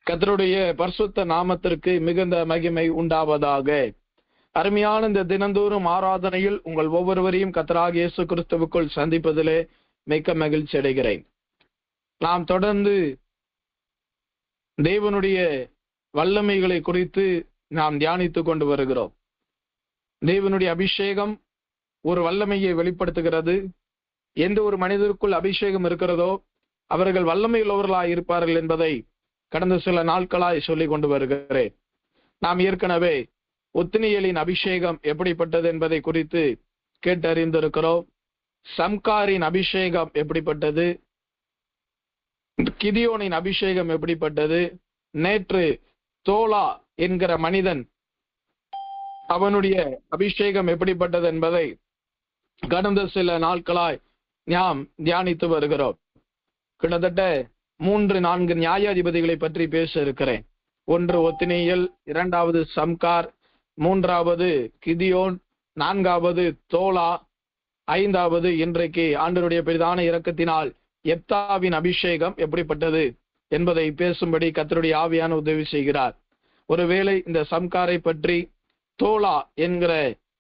கர்த்தருடைய பரிசுத்த நாமத்திற்கு மிகுந்த மகிமை உண்டாவதாக. அருமையான இந்த தினந்தோறும் ஆராதனையில் உங்கள் ஒவ்வொருவரையும் கர்த்தராகிய இயேசு கிறிஸ்துவுக்குள் சந்திப்பதிலே மிக்க மகிழ்ச்சி அடைகிறேன். நாம் தொடர்ந்து தேவனுடைய வல்லமைகளை குறித்து நாம் தியானித்துக் கொண்டு வருகிறோம். தேவனுடைய அபிஷேகம் ஒரு வல்லமையை வெளிப்படுத்துகிறது. எந்த ஒரு மனிதருக்குள் அபிஷேகம் இருக்கிறதோ அவர்கள் வல்லமை உள்ளவர்களாய் இருப்பார்கள் என்பதை கடந்த சில நாட்களாய் சொல்லிக் கொண்டு வருகிறேன். நாம் ஏற்கனவே ஒத்னியேலின் அபிஷேகம் எப்படிப்பட்டது என்பதை குறித்து கேட்டறிந்திருக்கிறோம். சம்காரின் அபிஷேகம் எப்படிப்பட்டது, கிதியோனின் அபிஷேகம் எப்படிப்பட்டது, நேற்று தோலா என்கிற மனிதன் அவனுடைய அபிஷேகம் எப்படிப்பட்டது என்பதை கடந்த சில நாட்களாய் நாம் தியானித்து வருகிறோம். கிட்டத்தட்ட 3-4 நியாயாதிபதிகளை பற்றி பேச இருக்கிறேன். 1 ஒத்னியேல், 2வது சம்கார், 3வது கிதியோன், 4வது தோலா, 5வது இன்றைக்கு ஆண்டவருடைய பெரிதான இரக்கத்தினால் யெப்தாவின் அபிஷேகம் எப்படிப்பட்டது என்பதை பேசும்படி கர்த்தருடைய ஆவியான உதவி செய்கிறார். ஒருவேளை இந்த சம்காரை பற்றி தோலா என்கிற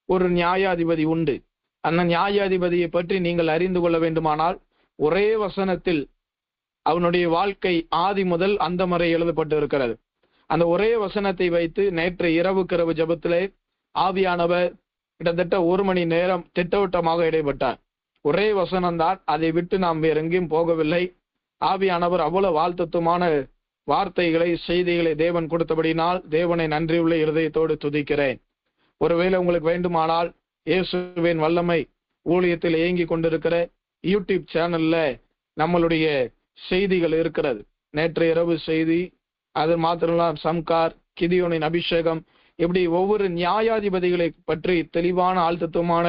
ஒரு நியாயாதிபதி உண்டு. அந்த நியாயாதிபதியை பற்றி நீங்கள் அறிந்து கொள்ள வேண்டுமானால் ஒரே வசனத்தில் அவனுடைய வாழ்க்கை ஆதி முதல் அந்த வரை எழுதப்பட்டு இருக்கிறது. அந்த ஒரே வசனத்தை வைத்து நேற்று இரவு ஜெபத்திலே ஆவியானவர் கிட்டத்தட்ட 1 மணி நேரம் திட்டவட்டமாக இடைப்பட்டார். ஒரே வசனம்தான், அதை விட்டு நாம் வேற எங்கேயும் போகவில்லை. ஆவியானவர் அவ்வளவு வாழ்த்துவமான வார்த்தைகளை, செய்திகளை தேவன் கொடுத்தபடினால் தேவனை நன்றியுள்ள இருதயத்தோடு துதிக்கிறேன். ஒருவேளை உங்களுக்கு வேண்டுமானால் இயேசுவின் வல்லமை ஊழியத்தில் இயங்கி கொண்டிருக்கிற யூடியூப் சேனல்ல நம்மளுடைய செய்திகள் இருக்கிறது. நேற்று இரவு செய்தி, அது மாத்திரம் சம்கார், கிதியோனின் அபிஷேகம், இப்படி ஒவ்வொரு நியாயாதிபதிகளை பற்றி தெளிவான ஆழ்த்தத்துவமான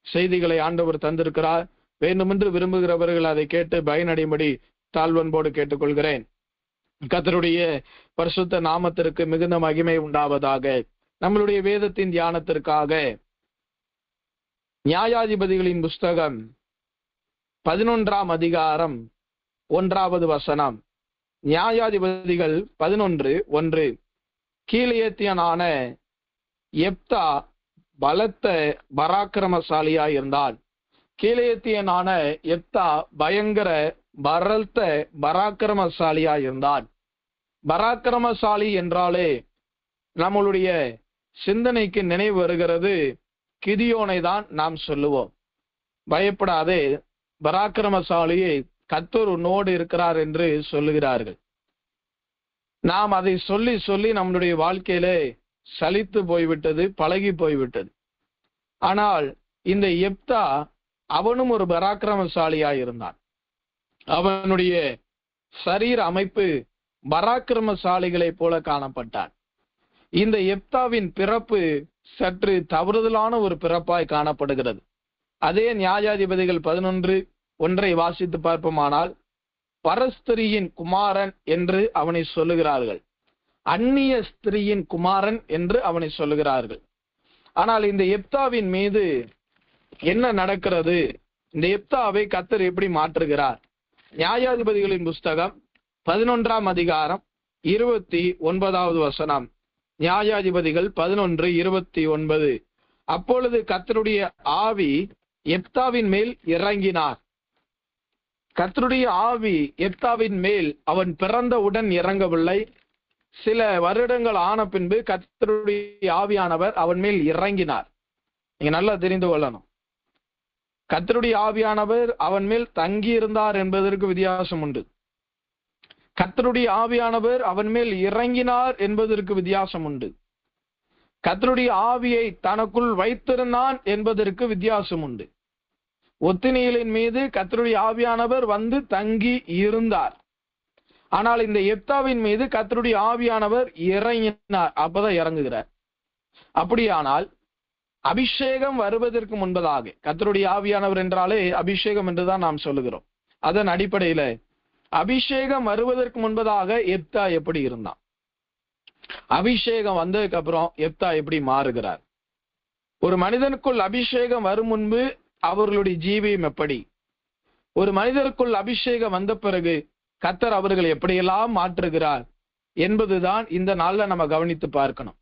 செய்திகளை ஆண்டவர் தந்திருக்கிறார். வேண்டுமென்று விரும்புகிறவர்கள் அதை கேட்டு பயனடையும்படி தாழ்வன்போடு கேட்டுக்கொள்கிறேன். கர்த்தருடைய பரிசுத்த நாமத்திற்கு மிகுந்த மகிமை உண்டாவதாக. நம்மளுடைய வேதத்தின் தியானத்திற்காக நியாயாதிபதிகளின் புஸ்தகம் 11ஆம் அதிகாரம் 1வது வசனம். நியாயாதிபதிகள் 11:1. கீலேத்தியனான யெப்தா பலத்த பராக்கிரமசாலியாய் இருந்தான். கீலேத்தியனான யெப்தா பயங்கர பலத்த பராக்கிரமசாலியாய் இருந்தான். பராக்கிரமசாலி என்றாலே நம்மளுடைய சிந்தனைக்கு நினைவு வருகிறது கிதியோனை தான் நாம் சொல்லுவோம். பயப்படாதே, பராக்கிரமசாலியை கர்த்தர் உன்னோடு இருக்கிறார் என்று சொல்லுகிறார்கள். நாம் அதை சொல்லி சொல்லி நம்முடைய வாழ்க்கையிலே சலித்து போய்விட்டது, பழகி போய்விட்டது. ஆனால் இந்த யெப்தா அவனும் ஒரு பராக்கிரமசாலியாய் இருந்தான். அவனுடைய சரீர அமைப்பு பராக்கிரமசாலிகளைப் போல காணப்பட்டான். இந்த யெப்தாவின் பிறப்பு சற்று தவறுதலான ஒரு பிறப்பாய் காணப்படுகிறது. அதே நியாயாதிபதிகள் 11:1 வாசித்து பார்ப்போமானால் பரஸ்திரியின் குமாரன் என்று அவனை சொல்லுகிறார்கள், அந்நிய ஸ்திரியின் குமாரன் என்று அவனை சொல்லுகிறார்கள். ஆனால் இந்த யெப்தாவின் மீது என்ன நடக்கிறது? இந்த யெப்தாவை கர்த்தர் எப்படி மாற்றுகிறார்? நியாயாதிபதிகளின் புஸ்தகம் 11ஆம் அதிகாரம் 29வது வசனம். நியாயாதிபதிகள் 11:29. அப்பொழுது கர்த்தருடைய ஆவி யெப்தாவின் மேல் இறங்கினார். கர்த்தருடைய ஆவி யெப்தாவின் மேல் அவன் பிறந்தவுடன் இறங்கவில்லை. சில வருடங்கள் ஆன பின்பு கர்த்தருடைய ஆவியானவர் அவன் மேல் இறங்கினார். நீங்க நல்லா தெரிந்து கொள்ளணும். கர்த்தருடைய ஆவியானவர் அவன் மேல் தங்கி இருந்தார் என்பதற்கு வித்தியாசம் உண்டு. கர்த்தருடைய ஆவியானவர் அவன் மேல் இறங்கினார் என்பதற்கு வித்தியாசம் உண்டு. கர்த்தருடைய ஆவியை தனக்குள் வைத்திருந்தான் என்பதற்கு வித்தியாசம் உண்டு. ஒத்னியேலின் மீது கர்த்தருடைய ஆவியானவர் வந்து தங்கி இருந்தார். ஆனால் இந்த யெப்தாவின் மீது கர்த்தருடைய ஆவியானவர் இறங்கினார். அப்பதான் இறங்குகிறார். அப்படியானால் அபிஷேகம் வருவதற்கு முன்பதாக, கர்த்தருடைய ஆவியானவர் என்றாலே அபிஷேகம் என்றுதான் நாம் சொல்லுகிறோம். அதன் அடிப்படையில அபிஷேகம் வருவதற்கு முன்பதாக யெப்தா எப்படி இருந்தான், அபிஷேகம் வந்ததுக்கு அப்புறம் யெப்தா எப்படி மாறுகிறார்? ஒரு மனிதனுக்குள் அபிஷேகம் வரும் முன்பு அவர்களுடைய ஜீவியம் எப்படி? ஒரு மனிதருக்குள் அபிஷேகம் வந்த பிறகு கர்த்தர் அவர்கள் எப்படியெல்லாம் மாற்றுகிறார் என்பதுதான் இந்த நாள்ல நம்ம கவனித்து பார்க்கணும்.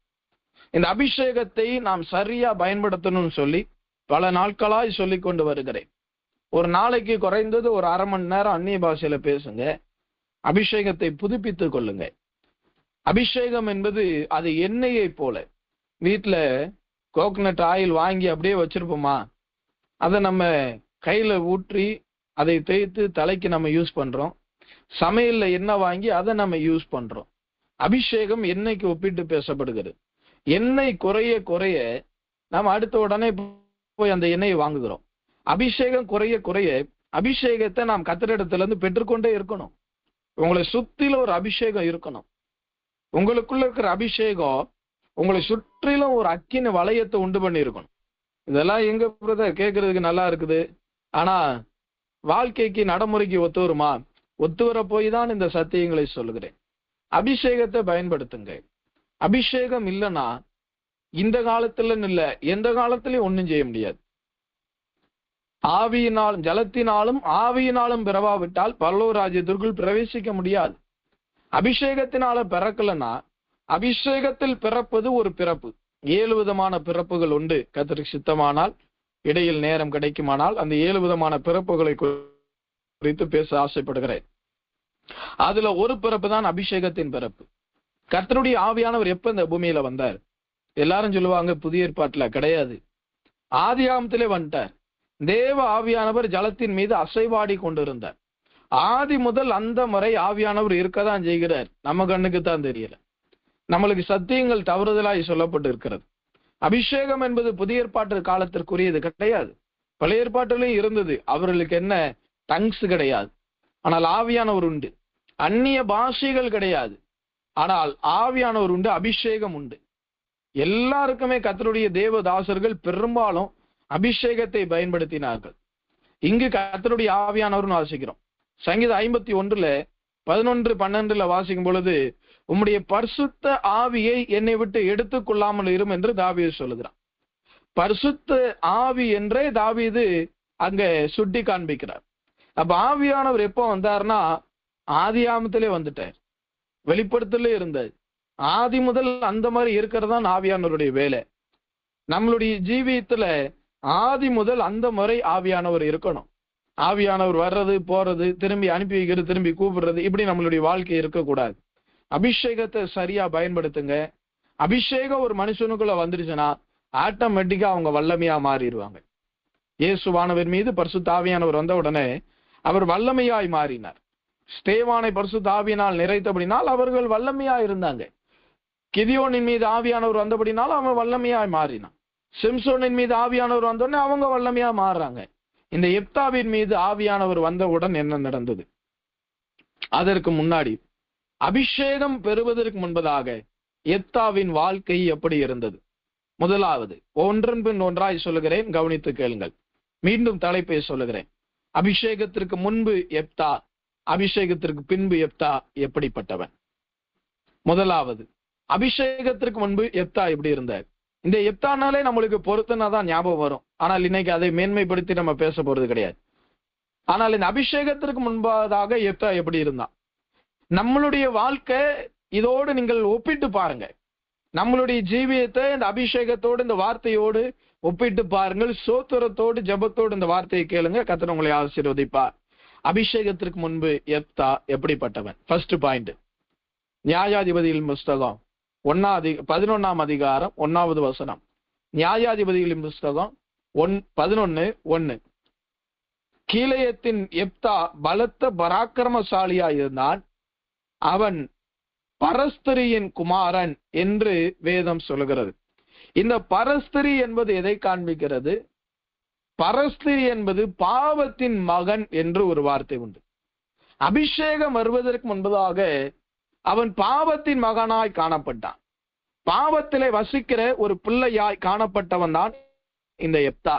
இந்த அபிஷேகத்தை நாம் சரியா பயன்படுத்தணும்னு சொல்லி பல நாட்களாய் சொல்லி கொண்டு வருகிறேன். ஒரு நாளைக்கு குறைந்தது ஒரு அரை மணி நேரம் அந்நிய பாஷையில பேசுங்க. அபிஷேகத்தை புதுப்பித்துக் கொள்ளுங்க. அபிஷேகம் என்பது அது எண்ணெயை போல. வீட்டுல கோகனட் ஆயில் வாங்கி அப்படியே வச்சிருப்போமா, அதை நம்ம கையில ஊற்றி அதை தேய்த்து தலைக்கு நம்ம யூஸ் பண்றோம். சமையல்ல எண்ணெய் வாங்கி அதை நம்ம யூஸ் பண்றோம். அபிஷேகம் எண்ணெய்க்கு ஒப்பிட்டு பேசப்படுகிறது. எண்ணெய் குறைய குறைய நாம் அடுத்த உடனே போய் அந்த எண்ணெயை வாங்குகிறோம். அபிஷேகம் குறைய குறைய அபிஷேகத்தை நாம் கத்திரிடத்துல இருந்து பெற்றுக்கொண்டே இருக்கணும். உங்களை சுத்தில ஒரு அபிஷேகம் இருக்கணும். உங்களுக்குள்ள இருக்கிற அபிஷேகம் உங்களை சுற்றிலும் ஒரு அக்கின வளையத்தை உண்டு பண்ணி இருக்கணும். இதெல்லாம் எங்க பிரதர் கேட்கறதுக்கு நல்லா இருக்குது, ஆனா வாழ்க்கைக்கு நடைமுறைக்கு ஒத்து வருமா? ஒத்து வர போய் தான் இந்த சத்தியங்களை சொல்லுகிறேன். அபிஷேகத்தை பயன்படுத்துங்க. அபிஷேகம் இல்லைன்னா இந்த காலத்துல இல்ல, எந்த காலத்திலயும் ஒண்ணும் செய்ய முடியாது. ஆவியினாலும் ஜலத்தினாலும் ஆவியினாலும் பிறவாவிட்டால் பரலோக ராஜ்யத்திற்குள் பிரவேசிக்க முடியாது. அபிஷேகத்தினால பிறக்கலன்னா அபிஷேகத்தில் பிறப்பது ஒரு பிறப்பு. 7 விதமான பிறப்புகள் உண்டு. கர்த்தருக்கு சித்தமானால் இடையில் நேரம் கிடைக்குமானால் அந்த 7 விதமான பிறப்புகளை குறித்து பேச ஆசைப்படுகிறேன். அதுல ஒரு பிறப்பு தான் அபிஷேகத்தின் பிறப்பு. கர்த்தருடைய ஆவியானவர் எப்ப இந்த பூமியில வந்தார்? எல்லாரும் சொல்லுவாங்க புதிய ஏற்பாட்டுல கிடையாது, ஆதியாகமத்திலே வந்துட்டார். தேவ ஆவியானவர் ஜலத்தின் மீது அசைவாடி கொண்டிருந்தார். ஆதி முதல் அந்த முறை ஆவியானவர் இருக்கதான் செய்கிறார். நம்ம கண்ணுக்கு தான் தெரியல. நம்மளுக்கு சத்தியங்கள் தவறுதலாய் சொல்லப்பட்டு இருக்கிறது. அபிஷேகம் என்பது புதிய ஏற்பாட்டு காலத்திற்குரியது கிடையாது. பழைய ஏற்பாட்டிலும் இருந்தது. அவர்களுக்கு என்ன டங்ஸ் கிடையாது, ஆனால் ஆவியானவர் உண்டு. அந்நிய பாஷைகள் கிடையாது, ஆனால் ஆவியானவர் உண்டு. அபிஷேகம் உண்டு. எல்லாருக்குமே கர்த்தருடைய தேவதாசர்கள் பெரும்பாலும் அபிஷேகத்தை பயன்படுத்தினார்கள். இங்கு கர்த்தருடைய ஆவியானவர்னு வாசிக்கிறோம். சங்கீதம் 51:11-12 வாசிக்கும் பொழுது, உம்முடைய பரிசுத்த ஆவியை என்னை விட்டு எடுத்துக் கொள்ளாமல் இரும் என்று தாவீது சொல்லுகிறான். பரிசுத்த ஆவி என்றே தாவீது அங்க சுட்டி காண்பிக்கிறார். அப்ப ஆவியானவர் எப்போ வந்தார்னா ஆதியாகமத்திலே வந்துட்டார், வெளிப்படுத்தலே இருந்தார். ஆதி முதல் அந்த மாதிரி இருக்கிறதான் ஆவியானவருடைய வேலை. நம்மளுடைய ஜீவியத்துல ஆதி முதல் அந்த முறை ஆவியானவர் இருக்கணும். ஆவியானவர் வர்றது போறது, திரும்பி அனுப்பி வைக்கிறது, திரும்பி கூப்பிடுறது, இப்படி நம்மளுடைய வாழ்க்கை இருக்கக்கூடாது. அபிஷேகத்தை சரியா பயன்படுத்துங்க. அபிஷேகம் ஒரு மனுஷனுக்குள்ள வந்துருச்சுன்னா ஆட்டோமேட்டிக்கா அவங்க வல்லமையா மாறிடுவாங்க. இயேசுவானவர் மீது பரிசுத்த ஆவியானவர் வந்த உடனே அவர் வல்லமையாய் மாறினார். ஸ்தேவானை பரிசுத்த ஆவியினால் நிறைத்தபடினால் அவர்கள் வல்லமையா இருந்தாங்க. கிதியோனின் மீது ஆவியானவர் வந்தபடினால் அவன் வல்லமையாய் மாறினான். சிம்சோனின் மீது ஆவியானவர் வந்தோடனே அவங்க வல்லமையா மாறுறாங்க. இந்த எப்தாவின் மீது ஆவியானவர் வந்தவுடன் என்ன நடந்தது? அதற்கு முன்னாடி அபிஷேகம் பெறுவதற்கு முன்பதாக எப்தாவின் வாழ்க்கை எப்படி இருந்தது? முதலாவது, ஒன்றன் பின் ஒன்றாய் சொல்லுகிறேன், கவனித்து கேளுங்கள். மீண்டும் தலைப்பை சொல்லுகிறேன். அபிஷேகத்திற்கு முன்பு எப்தா, அபிஷேகத்திற்கு பின்பு எப்தா எப்படிப்பட்டவன்? முதலாவது, அபிஷேகத்திற்கு முன்பு எப்தா எப்படி இருந்தார்? இந்த எப்தானாலே நம்மளுக்கு பொருத்தனாதான் ஞாபகம் வரும். ஆனால் இன்னைக்கு அதை மேன்மைப்படுத்தி நம்ம பேச போறது கிடையாது. ஆனால் இந்த அபிஷேகத்திற்கு முன்பதாக எப்தா எப்படி இருந்தான்? நம்மளுடைய வாழ்க்கை இதோடு நீங்கள் ஒப்பிட்டு பாருங்க. நம்மளுடைய ஜீவியத்தை இந்த அபிஷேகத்தோடு இந்த வார்த்தையோடு ஒப்பிட்டு பாருங்கள். சோத்திரத்தோடு ஜபத்தோடு இந்த வார்த்தையை கேளுங்க. கர்த்தர் உங்களை ஆசீர்வதிப்பார். அபிஷேகத்திற்கு முன்பு எப்தா எப்படிப்பட்டவன்? ஃபர்ஸ்ட் பாயிண்ட், நியாயாதிபதிகளின் புஸ்தகம் 11ஆம் அதிகாரம் 1வது வசனம். நியாயாதிபதிகளின் புஸ்தகம் 11:1. கீலேயத்தின் எப்தா பலத்த பராக்கிரமசாலியா இருந்தான், அவன் பரஸ்திரியின் குமாரன் என்று வேதம் சொல்லுகிறது. இந்த பரஸ்திரி என்பது எதை காண்பிக்கிறது? பரஸ்திரி என்பது பாவத்தின் மகன் என்று ஒரு வார்த்தை உண்டு. அபிஷேகம் வருவதற்கு முன்பதாக அவன் பாவத்தின் மகனாய் காணப்பட்டான். பாவத்திலே வசிக்கிற ஒரு பிள்ளையாய் காணப்பட்டவன் தான் இந்த எப்தா.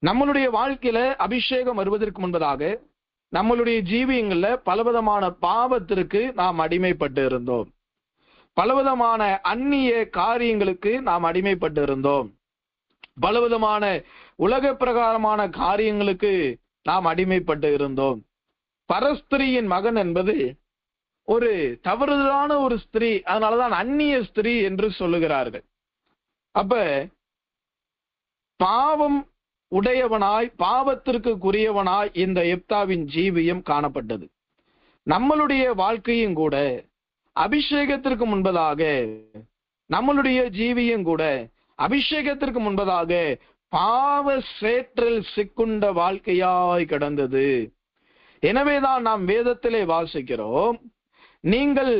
நம்மளுடைய வாழ்க்கையில அபிஷேகம் வருவதற்கு முன்பதாக நம்மளுடைய ஜீவியங்கள்ல பலவிதமான பாவத்திற்கு நாம் அடிமைப்பட்டு இருந்தோம். பலவிதமான அந்நிய காரியங்களுக்கு நாம் அடிமைப்பட்டு இருந்தோம். பலவிதமான உலக பிரகாரமான காரியங்களுக்கு நாம் அடிமைப்பட்டு இருந்தோம். பரஸ்திரியின் மகன் என்பது ஒரு தவறுதலான ஒரு ஸ்திரீ, அதனாலதான் அந்நிய ஸ்திரீ என்று சொல்லுகிறார்கள். அப்ப பாவம் உடையவனாய், பாவத்திற்கு குறியவனாய் இந்த எப்தாவின் ஜீவியம் காணப்பட்டது. நம்மளுடைய வாழ்க்கையும் கூட அபிஷேகத்திற்கு முன்பதாக, நம்மளுடைய ஜீவியம் கூட அபிஷேகத்திற்கு முன்பதாக பாவ சேற்றில் சிக்குண்ட வாழ்க்கையாய் கிடந்தது. எனவேதான் நாம் வேதத்திலே வாசிக்கிறோம், நீங்கள்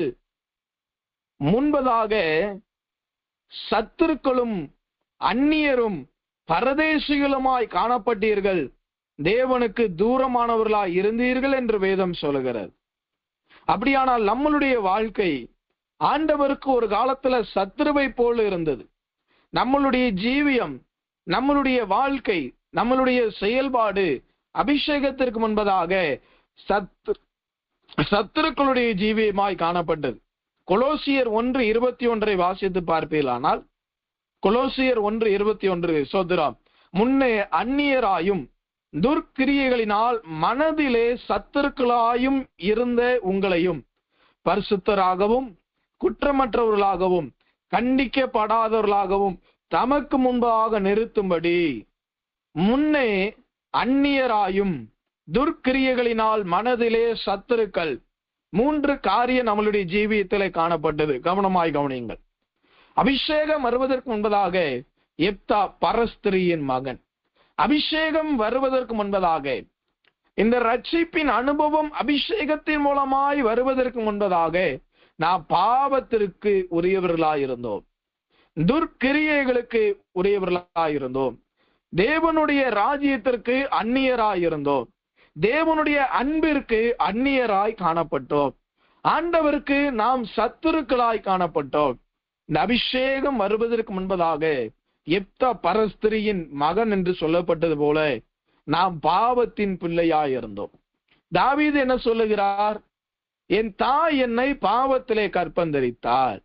முன்பதாக சத்துருக்களும் அந்நியரும் பரதேசிகளுமாய் காணப்பட்டீர்கள், தேவனுக்கு தூரமானவர்களாய் இருந்தீர்கள் என்று வேதம் சொல்லுகிறது. அப்படியானால் நம்மளுடைய வாழ்க்கை ஆண்டவருக்கு ஒரு காலத்துல சத்துருவை போல இருந்தது. நம்மளுடைய ஜீவியம், நம்மளுடைய வாழ்க்கை, நம்மளுடைய செயல்பாடு அபிஷேகத்திற்கு முன்பதாக சத்துருக்களுடைய ஜீவியமாய் காணப்பட்டது. கொலோசியர் 1:21 வாசித்து பார்ப்பீர்களானால், கொலோசியர் 1:21 சோதரம், முன்னே அந்நியராயும் துர்க்கிரியைகளினால் மனதிலே சத்துருக்களாயும் இருந்த உங்களையும் பரிசுத்தராகவும் குற்றமற்றவர்களாகவும் கண்டிக்கப்படாதவர்களாகவும் தமக்கு முன்பாக நிறுத்தும்படி, முன்னே அந்நியராயும் துர்க்கிரியைகளினால் மனதிலே சத்துருக்கள், 3 காரியம் நம்மளுடைய ஜீவியத்திலே காணப்பட்டது. கவனமாய் கவனியுங்கள். அபிஷேகம் வருவதற்கு முன்பதாக எப்தா பரஸ்திரியின் மகன். அபிஷேகம் வருவதற்கு முன்பதாக, இந்த ரட்சிப்பின் அனுபவம் அபிஷேகத்தின் மூலமாய் வருவதற்கு முன்பதாக நாம் பாவத்திற்கு உரியவர்களாயிருந்தோம், துர்க்கிரியைகளுக்கு உரியவர்களாயிருந்தோம், தேவனுடைய ராஜ்யத்திற்கு அந்நியராயிருந்தோம், தேவனுடைய அன்பிற்கு அந்நியராய் காணப்பட்டோம், ஆண்டவருக்கு நாம் சத்துருக்களாய் காணப்பட்டோம். இந்த அபிஷேகம் வருவதற்கு முன்பதாக எப்தா பரஸ்திரியின் மகன் என்று சொல்லப்பட்டது போல நாம் பாவத்தின் பிள்ளையாயிருந்தோம். தாவீது என்ன சொல்லுகிறார்? என் தாய் என்னை பாவத்திலே கற்பந்தரித்தாள்,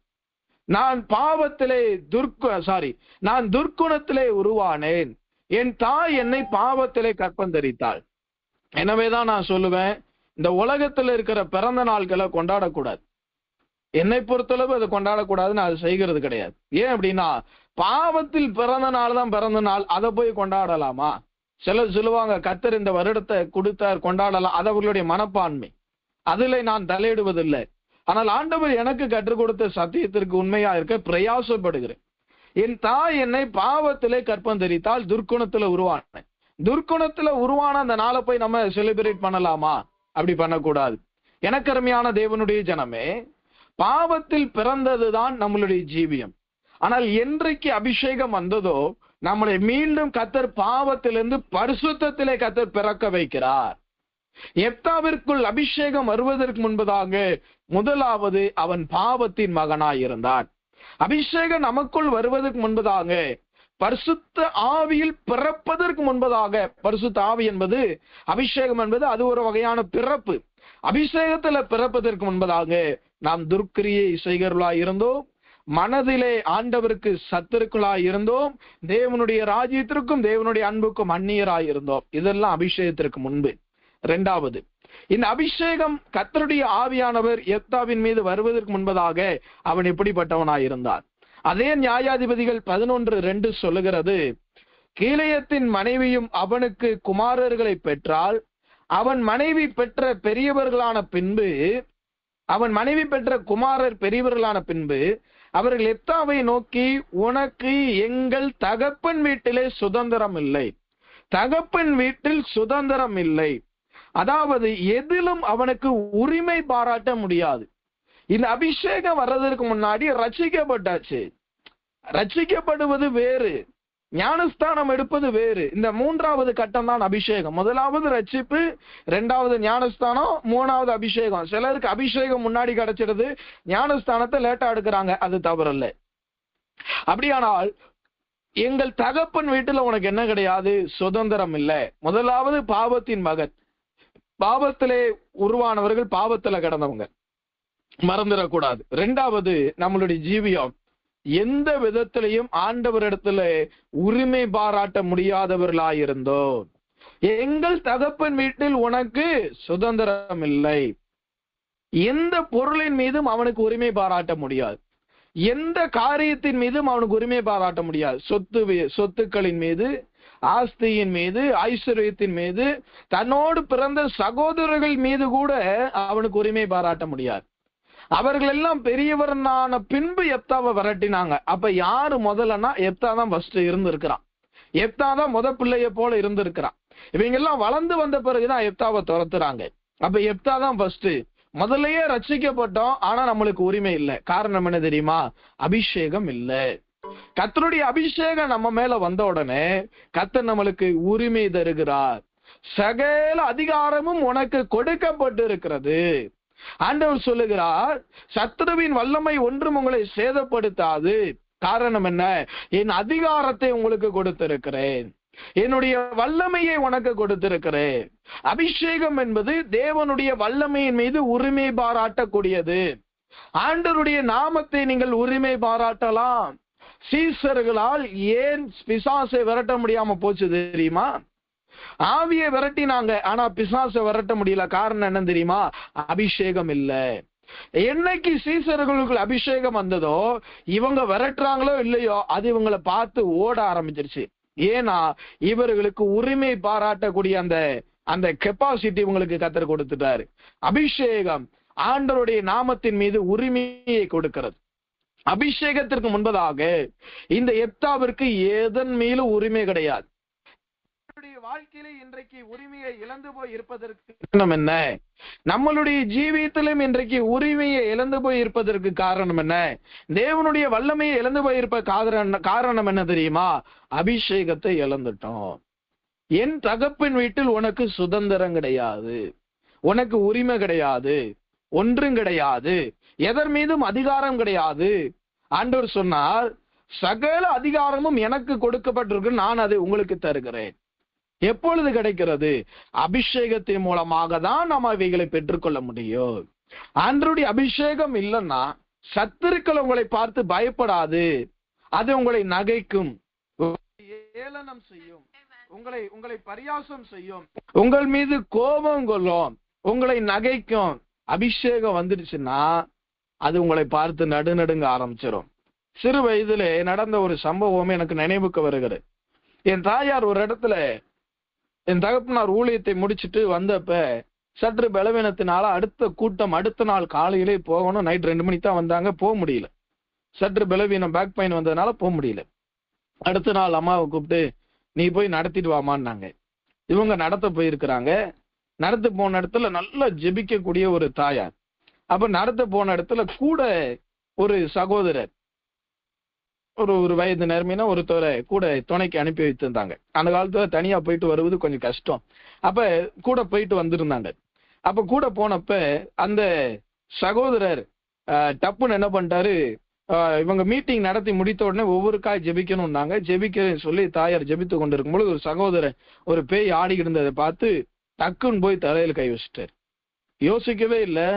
நான் பாவத்திலே நான் துர்க்குணத்திலே உருவானேன், என் தாய் என்னை பாவத்திலே கற்பந்தரித்தாள். எனவேதான் நான் சொல்லுவேன், இந்த உலகத்துல இருக்கிற பிறந்த நாட்களை கொண்டாடக்கூடாது. என்னை பொறுத்தளவு அதை கொண்டாடக்கூடாதுன்னு அது செய்கிறது கிடையாது. ஏன் அப்படின்னா, பாவத்தில் பிறந்த நாள் தான் பிறந்த நாள், அதை போய் கொண்டாடலாமா? சிலர் சொல்லுவாங்க, கர்த்தர் இந்த வருடத்தை கொடுத்தார் கொண்டாடலாம், அது அவர்களுடைய மனப்பான்மை, அதுல நான் தலையிடுவதில்லை. ஆனால் ஆண்டவர் எனக்கு கற்றுக் கொடுத்த சத்தியத்திற்கு உண்மையா இருக்க பிரயாசப்படுகிறேன். என் தாய் என்னை பாவத்திலே கற்பந்தரித்தால் துர்க்குணத்துல உருவானேன். துர்க்குணத்துல உருவான அந்த நாளை போய் நம்ம செலிப்ரேட் பண்ணலாமா? அப்படி பண்ணக்கூடாது. எனக்கு அருமையான தேவனுடைய ஜனமே, பாவத்தில் பிறந்ததுதான் நம்மளுடைய ஜீவியம். ஆனால் என்றைக்கு அபிஷேகம் வந்ததோ, நம்மளை மீண்டும் கர்த்தர் பாவத்திலிருந்து பரிசுத்தத்திலே கர்த்தர் பிறக்க வைக்கிறார். எப்தாவிற்குள் அபிஷேகம் வருவதற்கு முன்பதாக முதலாவது அவன் பாவத்தின் மகனாய் இருந்தான். அபிஷேகம் நமக்குள் வருவதற்கு முன்பதாக, பரிசுத்த ஆவியில் பிறப்பதற்கு முன்பதாக, பரிசுத்த ஆவி என்பது, அபிஷேகம் என்பது அது ஒரு வகையான பிறப்பு. அபிஷேகத்துல பிறப்பதற்கு முன்பதாக நாம் துர்க்கிரியை செய்கிறவர்களாய் இருந்தோம், மனதிலே ஆண்டவருக்கு சத்துருக்களாய் இருந்தோம், தேவனுடைய ராஜ்யத்திற்கும் தேவனுடைய அன்புக்கும் அந்நியராய் இருந்தோம். இதெல்லாம் அபிஷேகத்திற்கு முன்பு. 2வது, இந்த அபிஷேகம் கர்த்தருடைய ஆவியானவர் எப்தாவின் மீது வருவதற்கு முன்பதாக அவன் எப்படிப்பட்டவனாய் இருந்தான்? அதே நியாயாதிபதிகள் 11:2 சொல்லுகிறது, கீலேயத்தின் மனைவியும் அவனுக்கு குமாரர்களை பெற்றால், அவன் மனைவி பெற்ற குமாரர் பெரியவர்களான பின்பு அவர்கள் எப்தாவை நோக்கி, உனக்கு எங்கள் தகப்பன் வீட்டிலே சுதந்திரம் இல்லை, தகப்பன் வீட்டில் சுதந்திரம் இல்லை, அதாவது எதிலும் அவனுக்கு உரிமை பாராட்ட முடியாது. இந்த அபிஷேகம் வர்றதற்கு முன்னாடி ரட்சிக்கப்பட்டாச்சு. ரட்சிக்கப்படுவது வேறு, ஞானஸ்தானம் எடுப்பது வேறு. இந்த 3வது கட்டம் தான் அபிஷேகம். முதலாவது ரட்சிப்பு, 2வது ஞானஸ்தானம், 3வது அபிஷேகம். சிலருக்கு அபிஷேகம் முன்னாடி கிடைச்சிடுது, ஞானஸ்தானத்தை லேட்டா எடுக்கிறாங்க, அது தவறல்ல. அப்படியானால் எங்கள் தகப்பன் வீட்டுல உனக்கு என்ன கிடையாது? சுதந்திரம் இல்லை. முதலாவது பாவத்தின் மகன், பாவத்திலே உருவானவர்கள், பாவத்துல கிடந்தவங்க, மறந்துடக்கூடாது. 2வது நம்மளுடைய ஜீவியம் எந்த விதத்திலையும் ஆண்டவரிடத்துல உரிமை பாராட்ட முடியாதவர்களாயிருந்தோம். எங்கள் தகப்பன் வீட்டில் உனக்கு சுதந்திரம் இல்லை. எந்த பொருளின் மீதும் அவனுக்கு உரிமை பாராட்ட முடியாது. எந்த காரியத்தின் மீதும் அவனுக்கு உரிமை பாராட்ட முடியாது. சொத்துக்களின் மீது, ஆஸ்தியின் மீது, ஐஸ்வர்யத்தின் மீது, தன்னோடு பிறந்த சகோதரர்கள் மீது கூட அவனுக்கு உரிமை பாராட்ட முடியாது. அவர்கள் எல்லாம் பெரியவரான பின்பு எப்தாவை விரட்டினாங்க. அப்ப யாரு முதல்லன்னா எப்தா தான் ஃபர்ஸ்ட் இருந்திருக்கிறான். எப்தா தான் முத பிள்ளைய போல இருந்திருக்கிறான். இவங்க எல்லாம் வளர்ந்து வந்த பிறகுதான் எப்தாவை துரத்துறாங்க. அப்ப எப்தா தான் ஃபர்ஸ்ட். முதல்லயே ரட்சிக்கப்பட்டோம், ஆனா நம்மளுக்கு உரிமை இல்லை. காரணம் என்ன தெரியுமா? அபிஷேகம் இல்லை. கர்த்தருடைய அபிஷேகம் நம்ம மேல வந்த உடனே கர்த்தர் நம்மளுக்கு உரிமை தருகிறார். சகல அதிகாரமும் உனக்கு கொடுக்கப்பட்டு இருக்கிறது. ஆண்டவர் சொல்லுகிறார், சத்துருவின் வல்லமை ஒன்றும் உங்களை சேதப்படுத்தாது. காரணம் என்ன? என் அதிகாரத்தை உங்களுக்கு கொடுத்திருக்கிறேன், என்னுடைய வல்லமையை உனக்கு கொடுத்திருக்கிறேன். அபிஷேகம் என்பது தேவனுடைய வல்லமையின் மீது உரிமை பாராட்டக்கூடியது. ஆண்டவருடைய நாமத்தை நீங்கள் உரிமை பாராட்டலாம். சீசர்களால் ஏன் பிசாசை விரட்ட முடியாம போச்சு தெரியுமா? ஆவியை விரட்டினாங்க, ஆனா பிசாசை விரட்ட முடியல. காரணம் என்ன தெரியுமா? அபிஷேகம் இல்ல. என்னைக்கு சீசர்களுக்கு அபிஷேகம் வந்ததோ, இவங்க விரட்டுறாங்களோ இல்லையோ, அது இவங்களை பார்த்து ஓட ஆரம்பிச்சிருச்சு. ஏன்னா இவர்களுக்கு உரிமை பாராட்டக்கூடிய அந்த கெப்பாசிட்டி இவங்களுக்கு கர்த்தர் கொடுத்துட்டாரு. அபிஷேகம் ஆண்டவருடைய நாமத்தின் மீது உரிமையை கொடுக்கிறது. அபிஷேகத்திற்கு முன்பதாக இந்த எப்தாவிற்கு எதன் மீதும் உரிமை கிடையாது. வாழ்க்கையில இன்றைக்கு உரிமையை இழந்து போய் இருப்பதற்கு காரணம் என்ன? நம்மளுடைய ஜீவியத்திலும் இன்றைக்கு உரிமையை இழந்து போய் இருப்பதற்கு காரணம் என்ன? தேவனுடைய வல்லமையை இழந்து போய் இருப்ப காரணம் என்ன தெரியுமா? அபிஷேகத்தை இழந்துட்டோம். என் தகப்பின் வீட்டில் உனக்கு சுதந்திரம் கிடையாது, உனக்கு உரிமை கிடையாது, ஒன்றும் கிடையாது, எதன் மீதும் அதிகாரம் கிடையாது. ஆண்டவர் சொன்னார், சகல அதிகாரமும் எனக்கு கொடுக்கப்பட்டிருக்கு, நான் அதை உங்களுக்கு தருகிறேன். எப்பொழுது கிடைக்கிறது? அபிஷேகத்தின் மூலமாக தான் நாம் அவைகளை பெற்றுக்கொள்ள முடியும். ஆண்டவருடைய அபிஷேகம் இல்லைன்னா சத்துருக்கள் உங்களை பார்த்து பயப்படாது. அது உங்களை நகைக்கும், ஏளனம் செய்யும், உங்களை பரியாசம் செய்யும், உங்கள் மீது கோபம் கொள்ளும், உங்களை நகைக்கும். அபிஷேகம் வந்துடுச்சுன்னா அது உங்களை பார்த்து நடுநடுங்க ஆரம்பிச்சிடும். சிறு வயதிலே நடந்த ஒரு சம்பவம் எனக்கு நினைவுக்கு வருகிறது. என் தாயார் ஒரு இடத்துல, என் தகப்பனார் ஊழியத்தை முடிச்சுட்டு வந்தப்ப சற்று பலவீனத்தினால அடுத்த நாள் காலையிலே போகணும். நைட் 2 மணிக்கு தான் வந்தாங்க, போக முடியல. சற்று பலவீனம், பேக் பெயின் வந்ததுனால போக முடியல. அடுத்த நாள் அம்மாவை கூப்பிட்டு, நீ போய் நடத்திட்டு வாமான்னாங்க. இவங்க நடத்த போயிருக்கிறாங்க. நடத்த போன இடத்துல நல்லா ஜெபிக்கக்கூடிய ஒரு தாயார். அப்ப நடத்த போன இடத்துல கூட ஒரு சகோதரர், ஒரு வயது நேர்மையினா ஒருத்தரை கூட துணைக்கு அனுப்பி வைத்திருந்தாங்க. அந்த காலத்துல தனியா போயிட்டு வருவது கொஞ்சம் கஷ்டம். அப்ப கூட போயிட்டு வந்திருந்தாங்க. அப்ப கூட போனப்ப அந்த சகோதரர் டப்புன்னு என்ன பண்ணிட்டாரு, இவங்க மீட்டிங் நடத்தி முடித்த உடனே ஒவ்வொரு காய் ஜெபிக்கணும்னாங்க. ஜெபிக்க சொல்லி தாயார் ஜெபித்து கொண்டு இருக்கும்போது ஒரு சகோதரர் ஒரு பேய் ஆடிக்கிட்டு இருந்ததை பார்த்து டக்குன்னு போய் தலையில கை வச்சுட்டாரு. யோசிக்கவே இல்லை,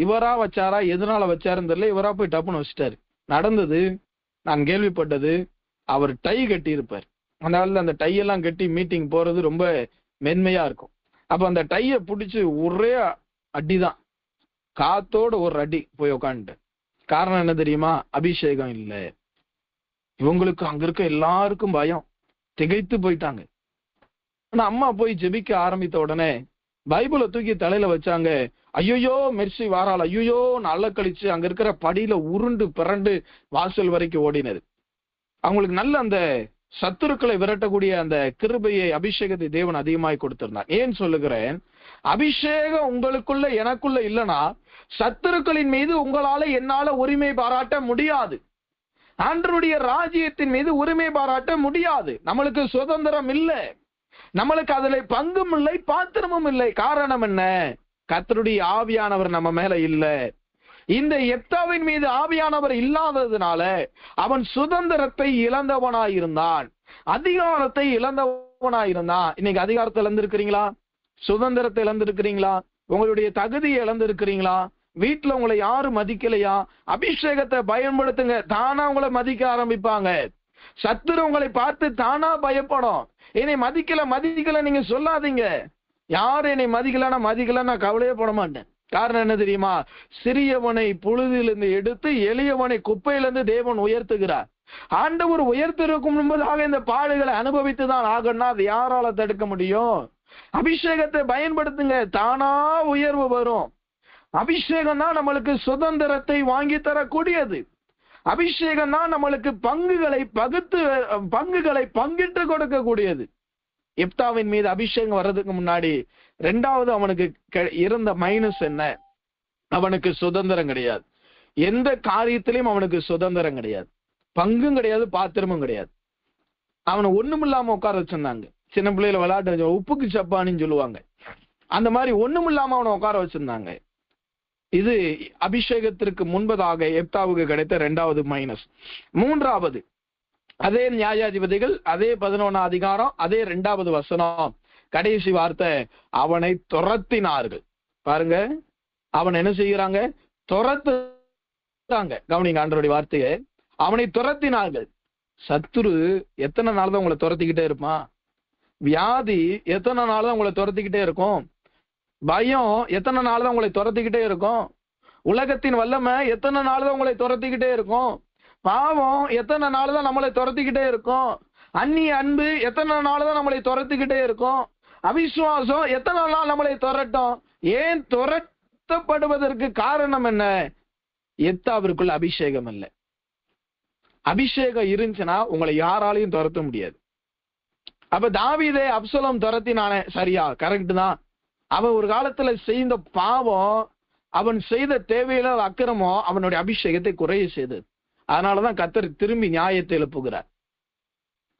இவரா வச்சாரா எதனால வச்சாருன்னு தெரியல, இவரா போய் டப்புன்னு வச்சுட்டாரு. நடந்தது நான் கேள்விப்பட்டது, அவர் டை கட்டி இருப்பார். அதனால அந்த டையெல்லாம் கட்டி மீட்டிங் போறது ரொம்ப மென்மையா இருக்கும். அப்ப அந்த டைய பிடிச்சி ஒரே அடிதான், காத்தோட ஒரு அடி போய் உக்காந்துட்டு. காரணம் என்ன தெரியுமா? அபிஷேகம் இல்லை. இவங்களுக்கு அங்க இருக்க எல்லாருக்கும் பயம், திகைத்து போயிட்டாங்க. ஆனா அம்மா போய் ஜெபிக்க ஆரம்பித்த உடனே பைபிளை தூக்கி தலையில வச்சாங்க. ஐயோயோ மெர்சி வாரால், ஐயோயோ நல்ல கழிச்சு அங்க இருக்கிற படியில உருண்டு பிறண்டு வாசல் வரைக்கும் ஓடினது. அவங்களுக்கு நல்ல அந்த சத்துருக்களை விரட்டக்கூடிய அந்த கிருபையை, அபிஷேகத்தை தேவன் அதிகமாய் கொடுத்திருந்தார். ஏன் சொல்லுகிறேன்? அபிஷேகம் உங்களுக்குள்ள எனக்குள்ள இல்லைன்னா சத்துருக்களின் மீது உங்களால என்னால உரிமை பாராட்ட முடியாது. ஆண்டவருடைய ராஜ்யத்தின் மீது உரிமை பாராட்ட முடியாது. நம்மளுக்கு சுதந்திரம் இல்லை, நம்மளுக்கு அதுல பங்கும் இல்லை, பாத்திரமும் இல்லை. காரணம் என்ன? கர்த்தருடைய ஆவியானவர் நம்ம மேல இல்ல. இந்த எப்தாவின் மீது ஆவியானவர் இல்லாததுனால அவன் சுதந்திரத்தை இழந்தவனாயிருந்தான், அதிகாரத்தை இழந்தவனாயிருந்தான். இன்னைக்கு அதிகாரத்தை இழந்திருக்கிறீங்களா? சுதந்திரத்தை இழந்திருக்கிறீங்களா? உங்களுடைய தகுதியை இழந்திருக்கிறீங்களா? வீட்டுல உங்களை யாரும் மதிக்கலையா? அபிஷேகத்தை பயன்படுத்துங்க, தானா உங்களை மதிக்க ஆரம்பிப்பாங்க. சத்துரு உங்களை பார்த்து தானா பயப்படும். என்னை மதிக்கல நீங்க சொல்லாதீங்க. யாரு என்னை மதிக்கலன்னா கவலையே பட மாட்டேன். காரணம் என்ன தெரியுமா? சிறியவனை புழுதியிலிருந்து எடுத்து எளியவனை குப்பையிலிருந்து தேவன் உயர்த்துகிறார். ஆண்டவர் உயர்த்திருக்கும் முன்பதாக இந்த பாடுகளை அனுபவித்துதான் ஆகணும்னா அது யாரால தடுக்க முடியும்? அபிஷேகத்தை பயன்படுத்துங்க, தானா உயர்வு வரும். அபிஷேகம் தான் நம்மளுக்கு சுதந்திரத்தை வாங்கி தரக்கூடியது. அபிஷேகம் தான் நம்மளுக்கு பங்குகளை பங்கிட்டு கொடுக்கக்கூடியது. எப்தாவின் மீது அபிஷேகம் வர்றதுக்கு முன்னாடி ரெண்டாவது அவனுக்கு இருந்த மைனஸ் என்ன? அவனுக்கு சுதந்திரம் கிடையாது. எந்த காரியத்திலையும் அவனுக்கு சுதந்திரம் கிடையாது, பங்கும் கிடையாது, பாத்திரமும் கிடையாது. அவனை ஒண்ணுமில்லாம உட்கார வச்சிருந்தாங்க. சின்ன பிள்ளையில விளையாட்டு உப்புக்கு சப்பானின்னு சொல்லுவாங்க, அந்த மாதிரி ஒண்ணுமில்லாம அவனை உட்கார வச்சிருந்தாங்க. இது அபிஷேகத்திற்கு முன்பதாக எப்தாவுக்கு கிடைத்த இரண்டாவது மைனஸ். மூன்றாவது, அதே நியாயாதிபதிகள் அதே 11ஆம் அதிகாரம் அதே 2வது வசனம் கடைசி வார்த்தை, அவனை துரத்தினார்கள். பாருங்க, அவன் என்ன செய்யறாங்க? துரத்துறாங்க. கவனிங்க ஆண்டவருடைய வார்த்தையை, அவனை துரத்தினார்கள். சத்துரு எத்தனை நாள் தான் உங்களை துரத்திக்கிட்டே இருப்பான்? வியாதி எத்தனை நாள் தான் உங்களை துரத்திக்கிட்டே இருக்கும்? பயம் எத்தனை நாள் தான் உங்களை துரத்திக்கிட்டே இருக்கும்? உலகத்தின் வல்லமை எத்தனை நாள் தான் உங்களை துரத்திக்கிட்டே இருக்கும்? பாவம் எத்தனை நாள் தான் நம்மளை துரத்திக்கிட்டே இருக்கும்? அந்நிய அன்பு எத்தனை நாள் தான் நம்மளை துரத்திக்கிட்டே இருக்கும்? அவிசுவாசம் எத்தனை நாள் நம்மளை துரட்டும்? ஏன் துரத்தப்படுவதற்கு காரணம் என்ன? எப்தாவிற்குள்ள அபிஷேகம் இல்லை. அபிஷேகம் இருந்துச்சுன்னா உங்களை யாராலையும் துரத்த முடியாது. அப்ப தாவீதை அப்சலோம் துரத்தினானே, சரியா? கரெக்ட் தான். அவன் ஒரு காலத்துல செய்த பாவம், அவன் செய்த தேவையில்லாத அக்கிரமம் அவனுடைய அபிஷேகத்தை குறைய செய்தது. அதனாலதான் கர்த்தர் திரும்பி நியாயத்தை எழுப்புகிறார்.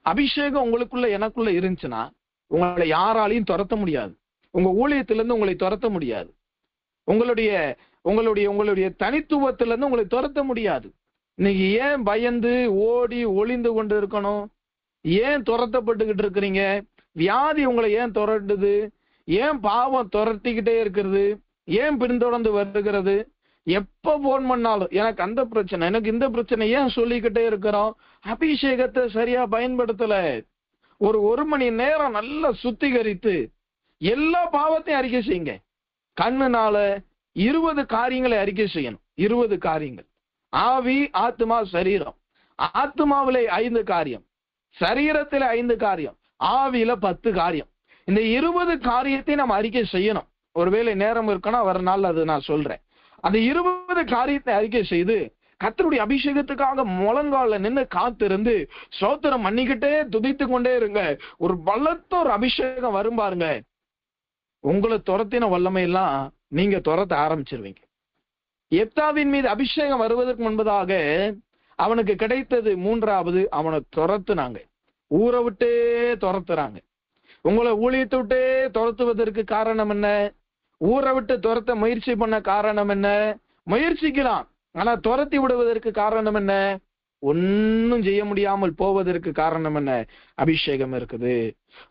அபிஷேகம் உங்களுக்குள்ள எனக்குள்ள இருந்துச்சுன்னா உங்களை யாராலையும் துரத்த முடியாது. உங்க ஊழியத்திலிருந்து உங்களை துரத்த முடியாது. உங்களுடைய உங்களுடைய உங்களுடைய தனித்துவத்திலிருந்து உங்களை துரத்த முடியாது. இன்னைக்கு ஏன் பயந்து ஓடி ஒளிந்து கொண்டு இருக்கணும்? ஏன் துரத்தப்பட்டுக்கிட்டு இருக்கிறீங்க? வியாதி உங்களை ஏன் துரட்டுது? ஏன் பாவம் துரத்திக்கிட்டே இருக்கிறது? ஏன் பின்தொடர்ந்து வருகிறது? எப்ப போன் பண்ணாலும் எனக்கு அந்த பிரச்சனை, எனக்கு இந்த பிரச்சனை, ஏன் சொல்லிக்கிட்டே இருக்கிறோம்? அபிஷேகத்தை சரியா பயன்படுத்தல. ஒரு மணி நேரம் நல்லா சுத்திகரித்து எல்லா பாவத்தையும் அறிக்கை செய்யுங்க. கண்ணுனால 20 காரியங்களை அறிக்கை செய்யணும். 20 காரியங்கள். ஆவி, ஆத்மா, சரீரம். ஆத்மாவில 5 காரியம், சரீரத்தில 5 காரியம், ஆவியில 10 காரியம். இந்த 20 காரியத்தை நம்ம அறிக்கை செய்யணும். ஒருவேளை நேரம் இருக்குன்னா வர நாள் அது நான் சொல்றேன். அந்த 20 காரியத்தை அறிக்கை செய்து கர்த்தருடைய அபிஷேகத்துக்காக முழங்கால நின்று காத்திருந்து ஸ்தோத்திரம் பண்ணிக்கிட்டே துதித்து கொண்டே இருங்க. ஒரு பலத்த ஒரு அபிஷேகம் வரும் பாருங்க. உங்களை துரத்தின வல்லமையெல்லாம் நீங்க துரத்த ஆரம்பிச்சிருவீங்க. எப்தாவின் மீது அபிஷேகம் வருவதற்கு முன்பதாக அவனுக்கு கிடைத்தது மூன்றாவது, அவனை துரத்துனாங்க. ஊரை விட்டே துரத்துறாங்க. உங்களை ஊழியத்தை விட்டே துரத்துவதற்கு காரணம் என்ன? ஊரை விட்டு துரத்த முயற்சி பண்ண காரணம் என்ன? முயற்சிக்கலாம், ஆனா துரத்தி விடுவதற்கு காரணம் என்ன? ஒன்னும் செய்ய முடியாமல் போவதற்கு காரணம் என்ன? அபிஷேகம் இருக்குது.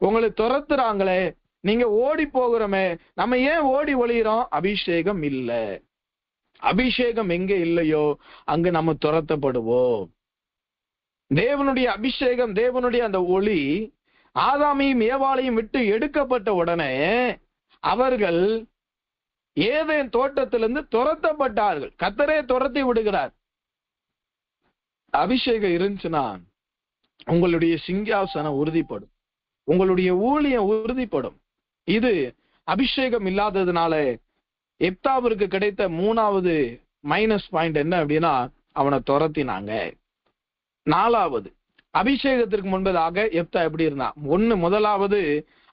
உங்களை துரத்துறாங்களே, நீங்க ஓடி போகிறோமே, நம்ம ஏன் ஓடி ஒளிகிறோம்? அபிஷேகம் இல்ல. அபிஷேகம் எங்க இல்லையோ அங்கு நம்ம துரத்தப்படுவோம். தேவனுடைய அபிஷேகம், தேவனுடைய அந்த ஒளி ஆதாமையும் ஏவாளையும் விட்டு எடுக்கப்பட்ட உடனே அவர்கள் ஏதேன் தோட்டத்திலிருந்து துரத்தப்பட்டார்கள். கர்த்தரே துரத்தி விடுகிறார். அபிஷேகம் இருந்துச்சுன்னா உங்களுடைய சிங்காசனம் உறுதிப்படும், உங்களுடைய ஊழியம் உறுதிப்படும். இது அபிஷேகம் இல்லாததுனால எப்தாவிற்கு கிடைத்த மூணாவது மைனஸ் பாயிண்ட் என்ன அப்படின்னா, அவனை துரத்தினாங்க. நாலாவது, அபிஷேகத்திற்கு முன்பதாக எப்தா எப்படி இருந்தான்? முதலாவது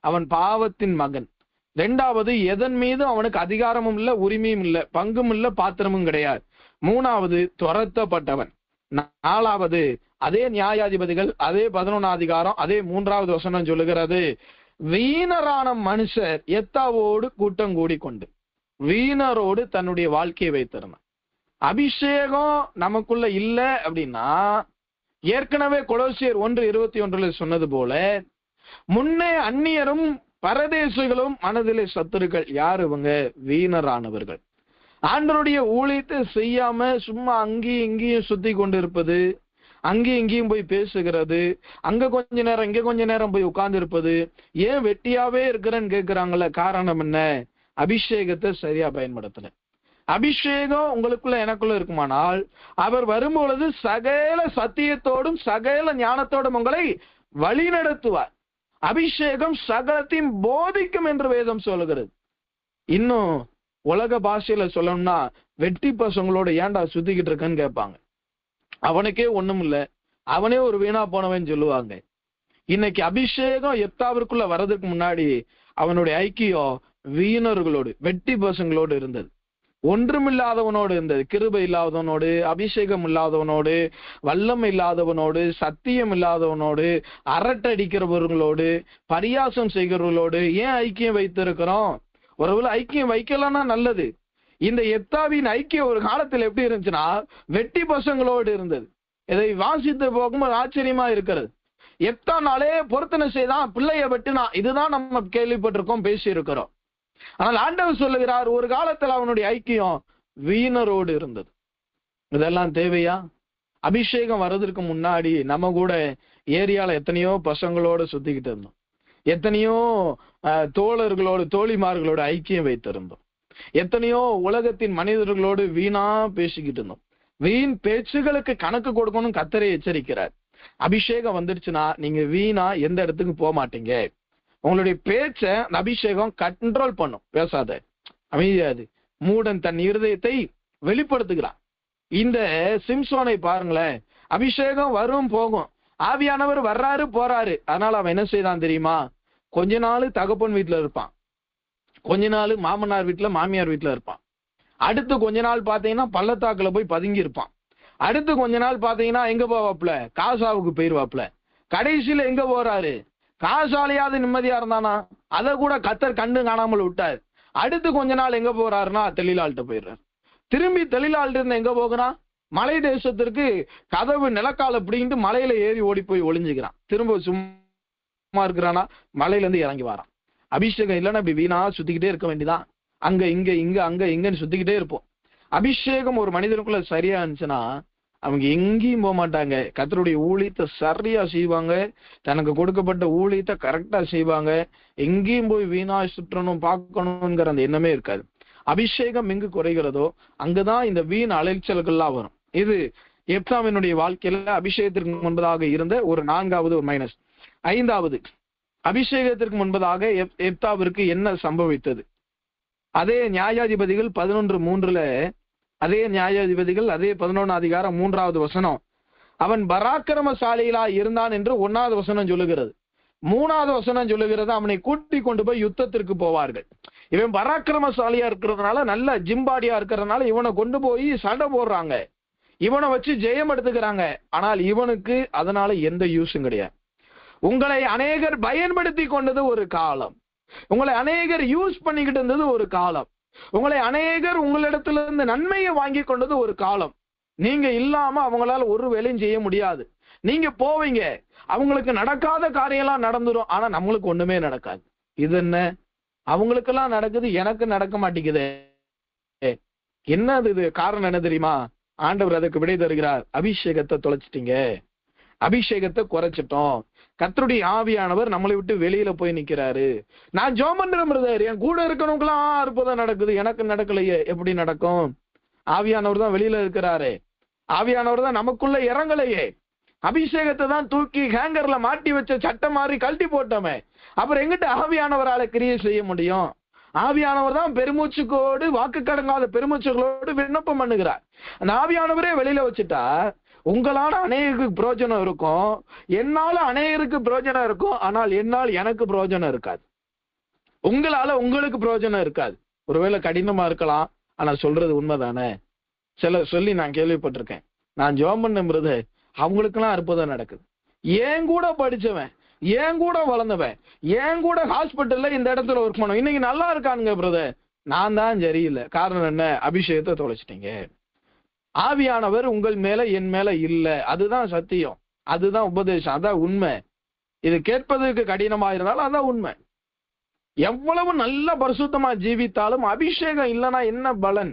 அவன் பாவத்தின் மகன். ரெண்டாவது, எதன் மீது அவனுக்கு அதிகாரமும் இல்ல, உரிமையும் இல்ல, பங்கும் இல்ல, பாத்திரமும் கிடையாது. மூணாவது, துரத்தப்பட்டவன். நாலாவது, அதே நியாயாதிபதிகள் அதே 11ஆம் அதிகாரம் அதே 3வது வசனம் சொல்லுகிறது, வீணரான மனுஷர் எத்தாவோடு கூட்டம் கூடிக்கொண்டு வீணரோடு தன்னுடைய வாழ்க்கையை வைத்திருந்தான். அபிஷேகம் நமக்குள்ள இல்ல அப்படின்னா, ஏற்கனவே கொலோசியர் 1:21 சொன்னது போல, முன்னே அந்நியரும் பரதேசிகளும் மனதிலே சத்துருக்கள். யார் இவங்க? வீணரானவர்கள். ஆண்டவருடைய ஊழியத்தை செய்யாம சும்மா அங்கேயும் இங்கேயும் சுத்தி கொண்டு இருப்பது, அங்கேயும் இங்கேயும் போய் பேசுகிறது, அங்க கொஞ்ச நேரம் இங்க கொஞ்ச நேரம் போய் உட்கார்ந்து இருப்பது. ஏன் வெட்டியாவே இருக்கிறேன்னு கேட்கிறாங்களே, காரணம் என்ன? அபிஷேகத்தை சரியா பயன்படுத்தல. அபிஷேகம் உங்களுக்குள்ள எனக்குள்ள இருக்குமானால் அவர் வரும்பொழுது சகல சத்தியத்தோடும் சகல ஞானத்தோடும் உங்களை வழி நடத்துவார். அபிஷேகம் சகலத்தையும் போதிக்கும் என்று வேதம் சொல்லுகிறது. இன்னும் உலக பாஷையில சொல்லணும்னா வெட்டி பசங்களோட ஏன்டா சுத்திக்கிட்டு இருக்கன்னு கேட்பாங்க. அவனுக்கே ஒண்ணும் இல்ல, அவனே ஒரு வீணா போனவன் சொல்லுவாங்க. இன்னைக்கு அபிஷேகம் எப்தாவிற்குள்ள வர்றதுக்கு முன்னாடி அவனுடைய ஐக்கியம் வீணர்களோடு வெட்டி பசங்களோடு இருந்தது. ஒன்றுமில்லாதவனோடு இருந்தது. கிருபை இல்லாதவனோடு, அபிஷேகம் இல்லாதவனோடு, வல்லம் இல்லாதவனோடு, சத்தியம் இல்லாதவனோடு, அரட்டடிக்கிறவர்களோடு, பரியாசம் செய்கிறவர்களோடு ஏன் ஐக்கியம் வைத்திருக்கிறோம்? ஒருவேளை ஐக்கியம் வைக்கலன்னா நல்லது. இந்த எப்தாவின் ஐக்கியம் ஒரு காலத்தில் எப்படி இருந்துச்சுன்னா வெட்டி பசங்களோடு இருந்தது. இதை வாசித்து போகும்போது ஆச்சரியமா இருக்கிறது. எப்தானாலே பொருத்தனை செய்தான், பிள்ளைய வெட்டினா, இதுதான் நம்ம கேள்விப்பட்டிருக்கோம், பேசி இருக்கிறோம். ஆனால் ஆண்டவர் சொல்லுகிறார், ஒரு காலத்துல அவனுடைய ஐக்கியம் வீணரோடு இருந்தது. இதெல்லாம் தேவையா? அபிஷேகம் வர்றதுக்கு முன்னாடி நம்ம கூட ஏரியால எத்தனையோ பசங்களோட சுத்திக்கிட்டு இருந்தோம், எத்தனையோ தோழர்களோடு தோழிமார்களோடு ஐக்கியம் வைத்திருந்தோம், எத்தனையோ உலகத்தின் மனிதர்களோடு வீணா பேசிக்கிட்டு இருந்தோம். வீண் பேச்சுகளுக்கு கணக்கு கொடுக்கணும் கர்த்தரே எச்சரிக்கிறார். அபிஷேகம் வந்துருச்சுன்னா நீங்க வீணா எந்த இடத்துக்கு போக மாட்டீங்க. உங்களுடைய பேச்ச அபிஷேகம் கண்ட்ரோல் பண்ணும். பேசாத, அமைதியாது. மூடன் தன் இருதயத்தை வெளிப்படுத்துகிறான். இந்த சிம்சோனை பாருங்களேன், அபிஷேகம் வரும் போகும், ஆவியானவர் வர்றாரு போறாரு. அதனால அவன் என்ன செய்தான் தெரியுமா? கொஞ்ச நாள் தகப்பன் வீட்டுல இருப்பான், கொஞ்ச நாள் மாமனார் வீட்டுல மாமியார் வீட்டுல இருப்பான், அடுத்து கொஞ்ச நாள் பாத்தீங்கன்னா பள்ளத்தாக்குல போய் பதுங்கி இருப்பான், அடுத்து கொஞ்ச நாள் பாத்தீங்கன்னா எங்க போவாப்புல? காசாவுக்கு போயிருவாப்புல. கடைசியில எங்க போறாரு? காசாலையாவது நிம்மதியா இருந்தானா? அதை கூட கர்த்தர் கண்டு காணாமல் விட்டாரு. அடுத்து கொஞ்ச நாள் எங்க போறாருன்னா தெளிலாள்கிட்ட போயிடுறாரு. திரும்பி தெளிலாள்கிட்ட இருந்து எங்க போகிறான்? மலை தேசத்திற்கு கதவு நிலக்கால அப்படின்ட்டு மலையில ஏறி ஓடி போய் ஒளிஞ்சுக்கிறான். திரும்ப சும்மா இருக்கிறானா? மலையில இருந்து இறங்கி வரான். அபிஷேகம் இல்லைன்னா இப்படி வீணா சுத்திக்கிட்டே இருக்க வேண்டியதான். அங்க இங்க இங்க அங்க இங்கன்னு சுத்திக்கிட்டே இருப்போம். அபிஷேகம் ஒரு மனிதனுக்குள்ள சரியா இருந்துச்சுன்னா அவங்க எங்கேயும் போக மாட்டாங்க. கர்த்தருடைய ஊழியத்தை சரியா செய்வாங்க, தனக்கு கொடுக்கப்பட்ட ஊழியத்தை கரெக்டா செய்வாங்க. எங்கேயும் போய் வீணா சுற்றணும் பார்க்கணுங்கிற அந்த எண்ணமே இருக்காது. அபிஷேகம் எங்கு குறைகிறதோ அங்குதான் இந்த வீண் அலைச்சல்கள்லாம் வரும். இது எப்தாவினுடைய வாழ்க்கையில அபிஷேகத்திற்கு முன்பதாக இருந்த ஒரு 4வது ஒரு மைனஸ். 5வது, அபிஷேகத்திற்கு முன்பதாக எப்தாவிற்கு என்ன சம்பவித்தது? அதே நியாயாதிபதிகள் 11:3 அதே நியாயாதிபதிகள் அதே 11 அதிகாரம் 3வது வசனம், அவன் பராக்கிரமசாலிகளா இருந்தான் என்று 1வது வசனம் சொல்லுகிறது. 3வது வசனம் சொல்லுகிறது அவனை கூட்டி கொண்டு போய் யுத்தத்திற்கு போவார்கள். இவன் பராக்கிரமசாலியா இருக்கிறதுனால, நல்ல ஜிம்பாடியா இருக்கிறதுனால இவனை கொண்டு போய் சண்டை போடுறாங்க, இவனை வச்சு ஜெயம் எடுத்துக்கிறாங்க. ஆனால் இவனுக்கு அதனால எந்த யூஸும் கிடையாது. உங்களை அநேகர் பயன்படுத்தி கொண்டது ஒரு காலம், உங்களை அநேகர் யூஸ் பண்ணிக்கிட்டு இருந்தது ஒரு காலம், உங்களை அநேகர் உங்களிடத்துல இருந்து நன்மையை வாங்கி கொண்டது ஒரு காலம். நீங்க இல்லாம அவங்களால ஒரு வேலையும் செய்ய முடியாது. நீங்க போவீங்க, அவங்களுக்கு நடக்காத காரியம்லாம் நடந்துடும், ஆனா நம்மளுக்கு ஒண்ணுமே நடக்காது. இது என்ன? அவங்களுக்கெல்லாம் நடக்குது, எனக்கு நடக்க மாட்டேங்குது. என்னது இது? காரணம் என்ன தெரியுமா? ஆண்டவர் அதுக்கு விடை தருகிறார். அபிஷேகத்தை தொலைச்சிட்டீங்க, அபிஷேகத்தை குறைச்சிட்டோம். கர்த்தருடைய ஆவியானவர் நம்மளை விட்டு வெளியில போய் நிக்கிறாரு. நான் ஜெபம் பண்றேன் பிரதர், என் கூட இருக்கணும்லாம் அற்புதம் நடக்குது, எனக்கு நடக்கலையே. எப்படி நடக்கும்? ஆவியானவர் தான் வெளியில இருக்கிறாரு, ஆவியானவர் தான் நமக்குள்ள இறங்கலையே. அபிஷேகத்தை தான் தூக்கி ஹேங்கர்ல மாட்டி வச்ச சட்டை மாதிரி கழட்டி போட்டோமே, அப்புறம் எங்கிட்ட ஆவியானவரால கிரியை செய்ய முடியும்? ஆவியானவர் தான் பெருமூச்சுக்கோடு, வாக்கு கடங்காத பெருமூச்சுகளோடு விண்ணப்பம் பண்ணுகிறார். அந்த ஆவியானவரே வெளியில வச்சுட்டா உங்களால அநேகருக்கு பிரயோஜனம் இருக்கும், என்னால அநேகருக்கு பிரயோஜனம் இருக்கும், ஆனால் என்னால் எனக்கு பிரயோஜனம் இருக்காது. உங்களால உங்களுக்கு பிரயோஜனம் இருக்காது. ஒருவேளை கடினமா இருக்கலாம், ஆனா சொல்றது உண்மைதானே. சில சொல்லி நான் கேள்விப்பட்டிருக்கேன், நான் ஜெபம் பண்ணுறது அவங்களுக்கெல்லாம் அற்புதம் நடக்குது. ஏன் கூட படிச்சவன், ஏன் கூட வளர்ந்தவன், ஏன் கூட ஹாஸ்பிட்டல்ல இந்த இடத்துல ஒர்க் பண்ணுவேன், இன்னைக்கு நல்லா இருக்கானுங்க பிரதர். நான் தான் சரியில்லை. காரணம் என்ன? அபிஷேகத்தை தொலைச்சிட்டீங்க. ஆவியானவர் உங்கள் மேல என் மேல இல்ல. அதுதான் சத்தியம், அதுதான் உபதேசம், அதான் உண்மை. இது கேட்பதற்கு கடினமா இருந்தாலும் அதான் உண்மை. எவ்வளவு நல்ல பரிசுத்தமா ஜீவித்தாலும் அபிஷேகம் இல்லைன்னா என்ன பலன்,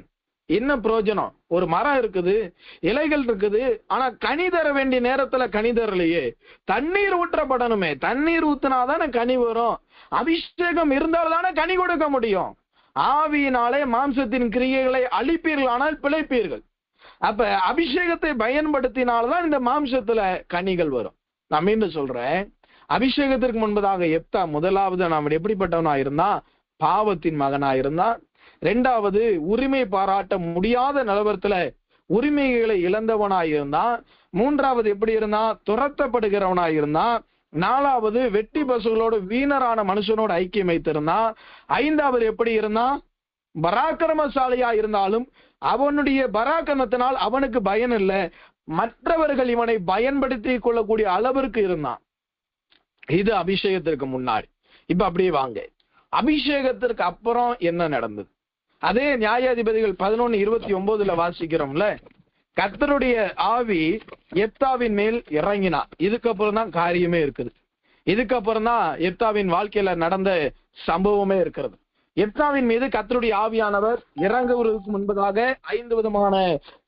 என்ன பிரயோஜனம்? ஒரு மரம் இருக்குது, இலைகள் இருக்குது, ஆனா கனி தர வேண்டிய நேரத்துல கனி தரலையே. தண்ணீர் ஊற்றப்படணுமே, தண்ணீர் ஊத்தினாதானே கனி வரும். அபிஷேகம் இருந்தால்தானே கனி கொடுக்க முடியும். ஆவியினாலே மாம்சத்தின் கிரியைகளை அழிப்பீர்களானால் பிழைப்பீர்கள். அப்ப அபிஷேகத்தை பயன்படுத்தினால்தான் இந்த மாம்சத்துல கனிகள் வரும். நான் மீண்டும் சொல்றேன், அபிஷேகத்திற்கு முன்பதாக எப்தா முதலாவது நாம் எப்படிப்பட்டவனா இருந்தா, பாவத்தின் மகனா இருந்தான். இரண்டாவது உரிமை பாராட்ட முடியாத நிலவரத்துல உரிமைகளை இழந்தவனாய் இருந்தான். மூன்றாவது எப்படி இருந்தான், துரத்தப்படுகிறவனாய் இருந்தான். நாலாவது வெட்டி பசுகளோடு வீணரான மனுஷனோடு ஐக்கியம் வைத்திருந்தான். ஐந்தாவது எப்படி இருந்தான், பராக்கிரமசாலியா இருந்தாலும் அவனுடைய பராக்கிரமத்தினால் அவனுக்கு பயன் இல்லை, மற்றவர்கள் இவனை பயன்படுத்தி கொள்ளக்கூடிய அளவிற்கு இருந்தான். இது அபிஷேகத்திற்கு முன்னாடி. இப்ப அப்படியே வாங்க, அபிஷேகத்திற்கு அப்புறம் என்ன நடந்தது? அதே நியாயாதிபதிகள் 11:29 வாசிக்கிறோம்ல, கர்த்தருடைய ஆவி எப்தாவின் மேல் இறங்கினா. இதுக்கப்புறம் தான் காரியமே இருக்குது. இதுக்கப்புறம் தான் எப்தாவின் வாழ்க்கையில நடந்த சம்பவமே இருக்கிறது. எப்தாவின் மீது கர்த்தருடைய ஆவியானவர் இறங்குவதற்கு முன்பதாக 5 விதமான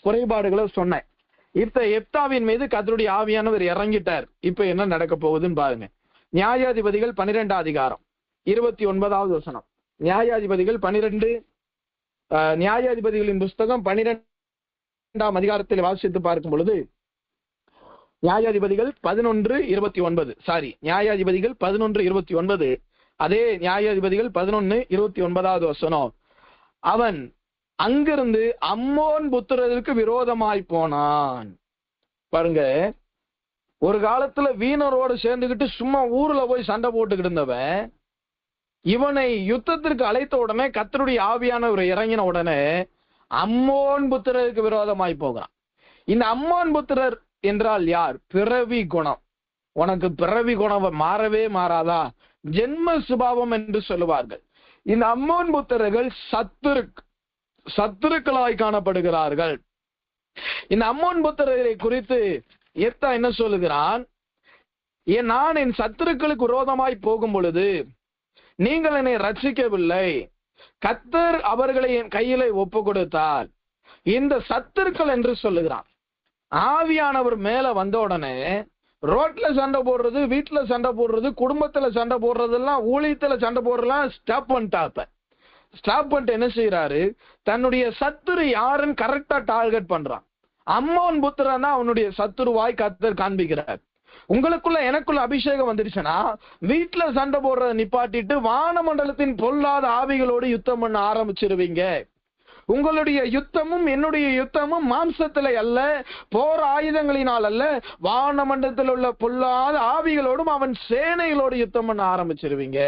குறைபாடுகளை சொன்னேன். இப்ப எப்தாவின் மீது கர்த்தருடைய ஆவியானவர் இறங்கிட்டார். இப்ப என்ன நடக்க போகுதுன்னு பாருங்க. நியாயாதிபதிகள் 12 அதிகாரம் 29வது வசனம். நியாயாதிபதிகள் 12 நியாயாதிபதிகளின் புஸ்தகம் 12ஆம் அதிகாரத்தில் வாசித்து பார்க்கும் பொழுது, நியாயாதிபதிகள் 11:29 நியாயாதிபதிகள் 11:29, அதே நியாயாதிபதிகள் 11:29வது வசனம். அவன் அங்கிருந்து அம்மோன் புத்திரருக்கு விரோதமாய் போனான். பாருங்க, ஒரு காலத்துல வீணரோடு சேர்ந்துகிட்டு சும்மா ஊர்ல போய் சண்டை போட்டுக்கிட்டு இருந்தவன், இவனை யுத்தத்திற்கு அழைத்த உடனே கர்த்தருடைய ஆவியானவர் இறங்கின உடனே அம்மோன் புத்திரருக்கு விரோதமாய் போகிறான். இந்த அம்மோன் புத்திரர் என்றால் யார்? பிறவி குணம். உனக்கு பிறவி குணம் மாறவே மாறாதா? ஜென்ம சுபாவம் என்று சொல்லுவார்கள். இந்த அம்மோன் புத்திரர்கள் சத்துருக்களாய் காணப்படுகிறார்கள். இந்த அம்மோன் புத்திரரை குறித்து எப்தா என்ன சொல்லுகிறான்? நான் என் சத்துருக்களுக்கு விரோதமாய் போகும் பொழுது நீங்கள் என்னை ரட்சிக்கவில்லை, கர்த்தர் அவர்களை என் கையில ஒப்பு கொடுத்தால் இந்த சத்துருக்கள் என்று சொல்லுகிறான். ஆவியானவர் மேல வந்த உடனே ரோட்ல சண்டை போடுறது, வீட்டுல சண்டை போடுறது, குடும்பத்துல சண்டை போடுறதெல்லாம், ஊழியத்துல சண்டை போடுறதெல்லாம் ஸ்டாப் பண்ணிட்டு என்ன செய்யறாரு? தன்னுடைய சத்துரு யாருன்னு கரெக்டா டார்கெட் பண்றான். அம்மோன் புத்திரன் தான் அவனுடைய சத்துருவாய் கர்த்தர் காண்பிக்கிறார். உங்களுக்குள்ள எனக்குள்ள அபிஷேகம் வந்துருச்சுன்னா வீட்டுல சண்டை போடுறத நிப்பாட்டிட்டு வானமண்டலத்தின் பொல்லாத ஆவிகளோடு யுத்தம் பண்ண ஆரம்பிச்சிருவீங்க. உங்களுடைய யுத்தமும் என்னுடைய யுத்தமும் மாம்சத்துல அல்ல, போர் ஆயுதங்களினால் அல்ல, வானமண்டலத்தில் உள்ள பொல்லாத ஆவிகளோடும் அவன் சேனைகளோடு யுத்தம் பண்ண ஆரம்பிச்சிருவீங்க.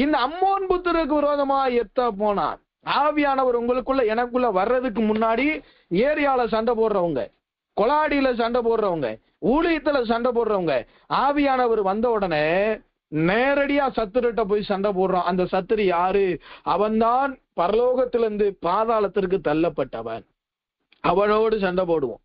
இந்த அம்மோன் புத்திரருக்கு விரோதமா எப்தா போனான். ஆவியானவர் உங்களுக்குள்ள எனக்குள்ள வர்றதுக்கு முன்னாடி ஏரியால சண்டை போடுறவங்க, கொலாடியில சண்டை போடுறவங்க, ஊழியத்துல சண்டை போடுறவங்க, ஆவியானவர் வந்த உடனே நேரடியா சத்துருட்ட போய் சண்டை போடுறான். அந்த சத்துரு யாரு? அவன்தான் பரலோகத்திலிருந்து பாதாளத்திற்கு தள்ளப்பட்டவன். அவனோடு சண்டை போடுவோம்,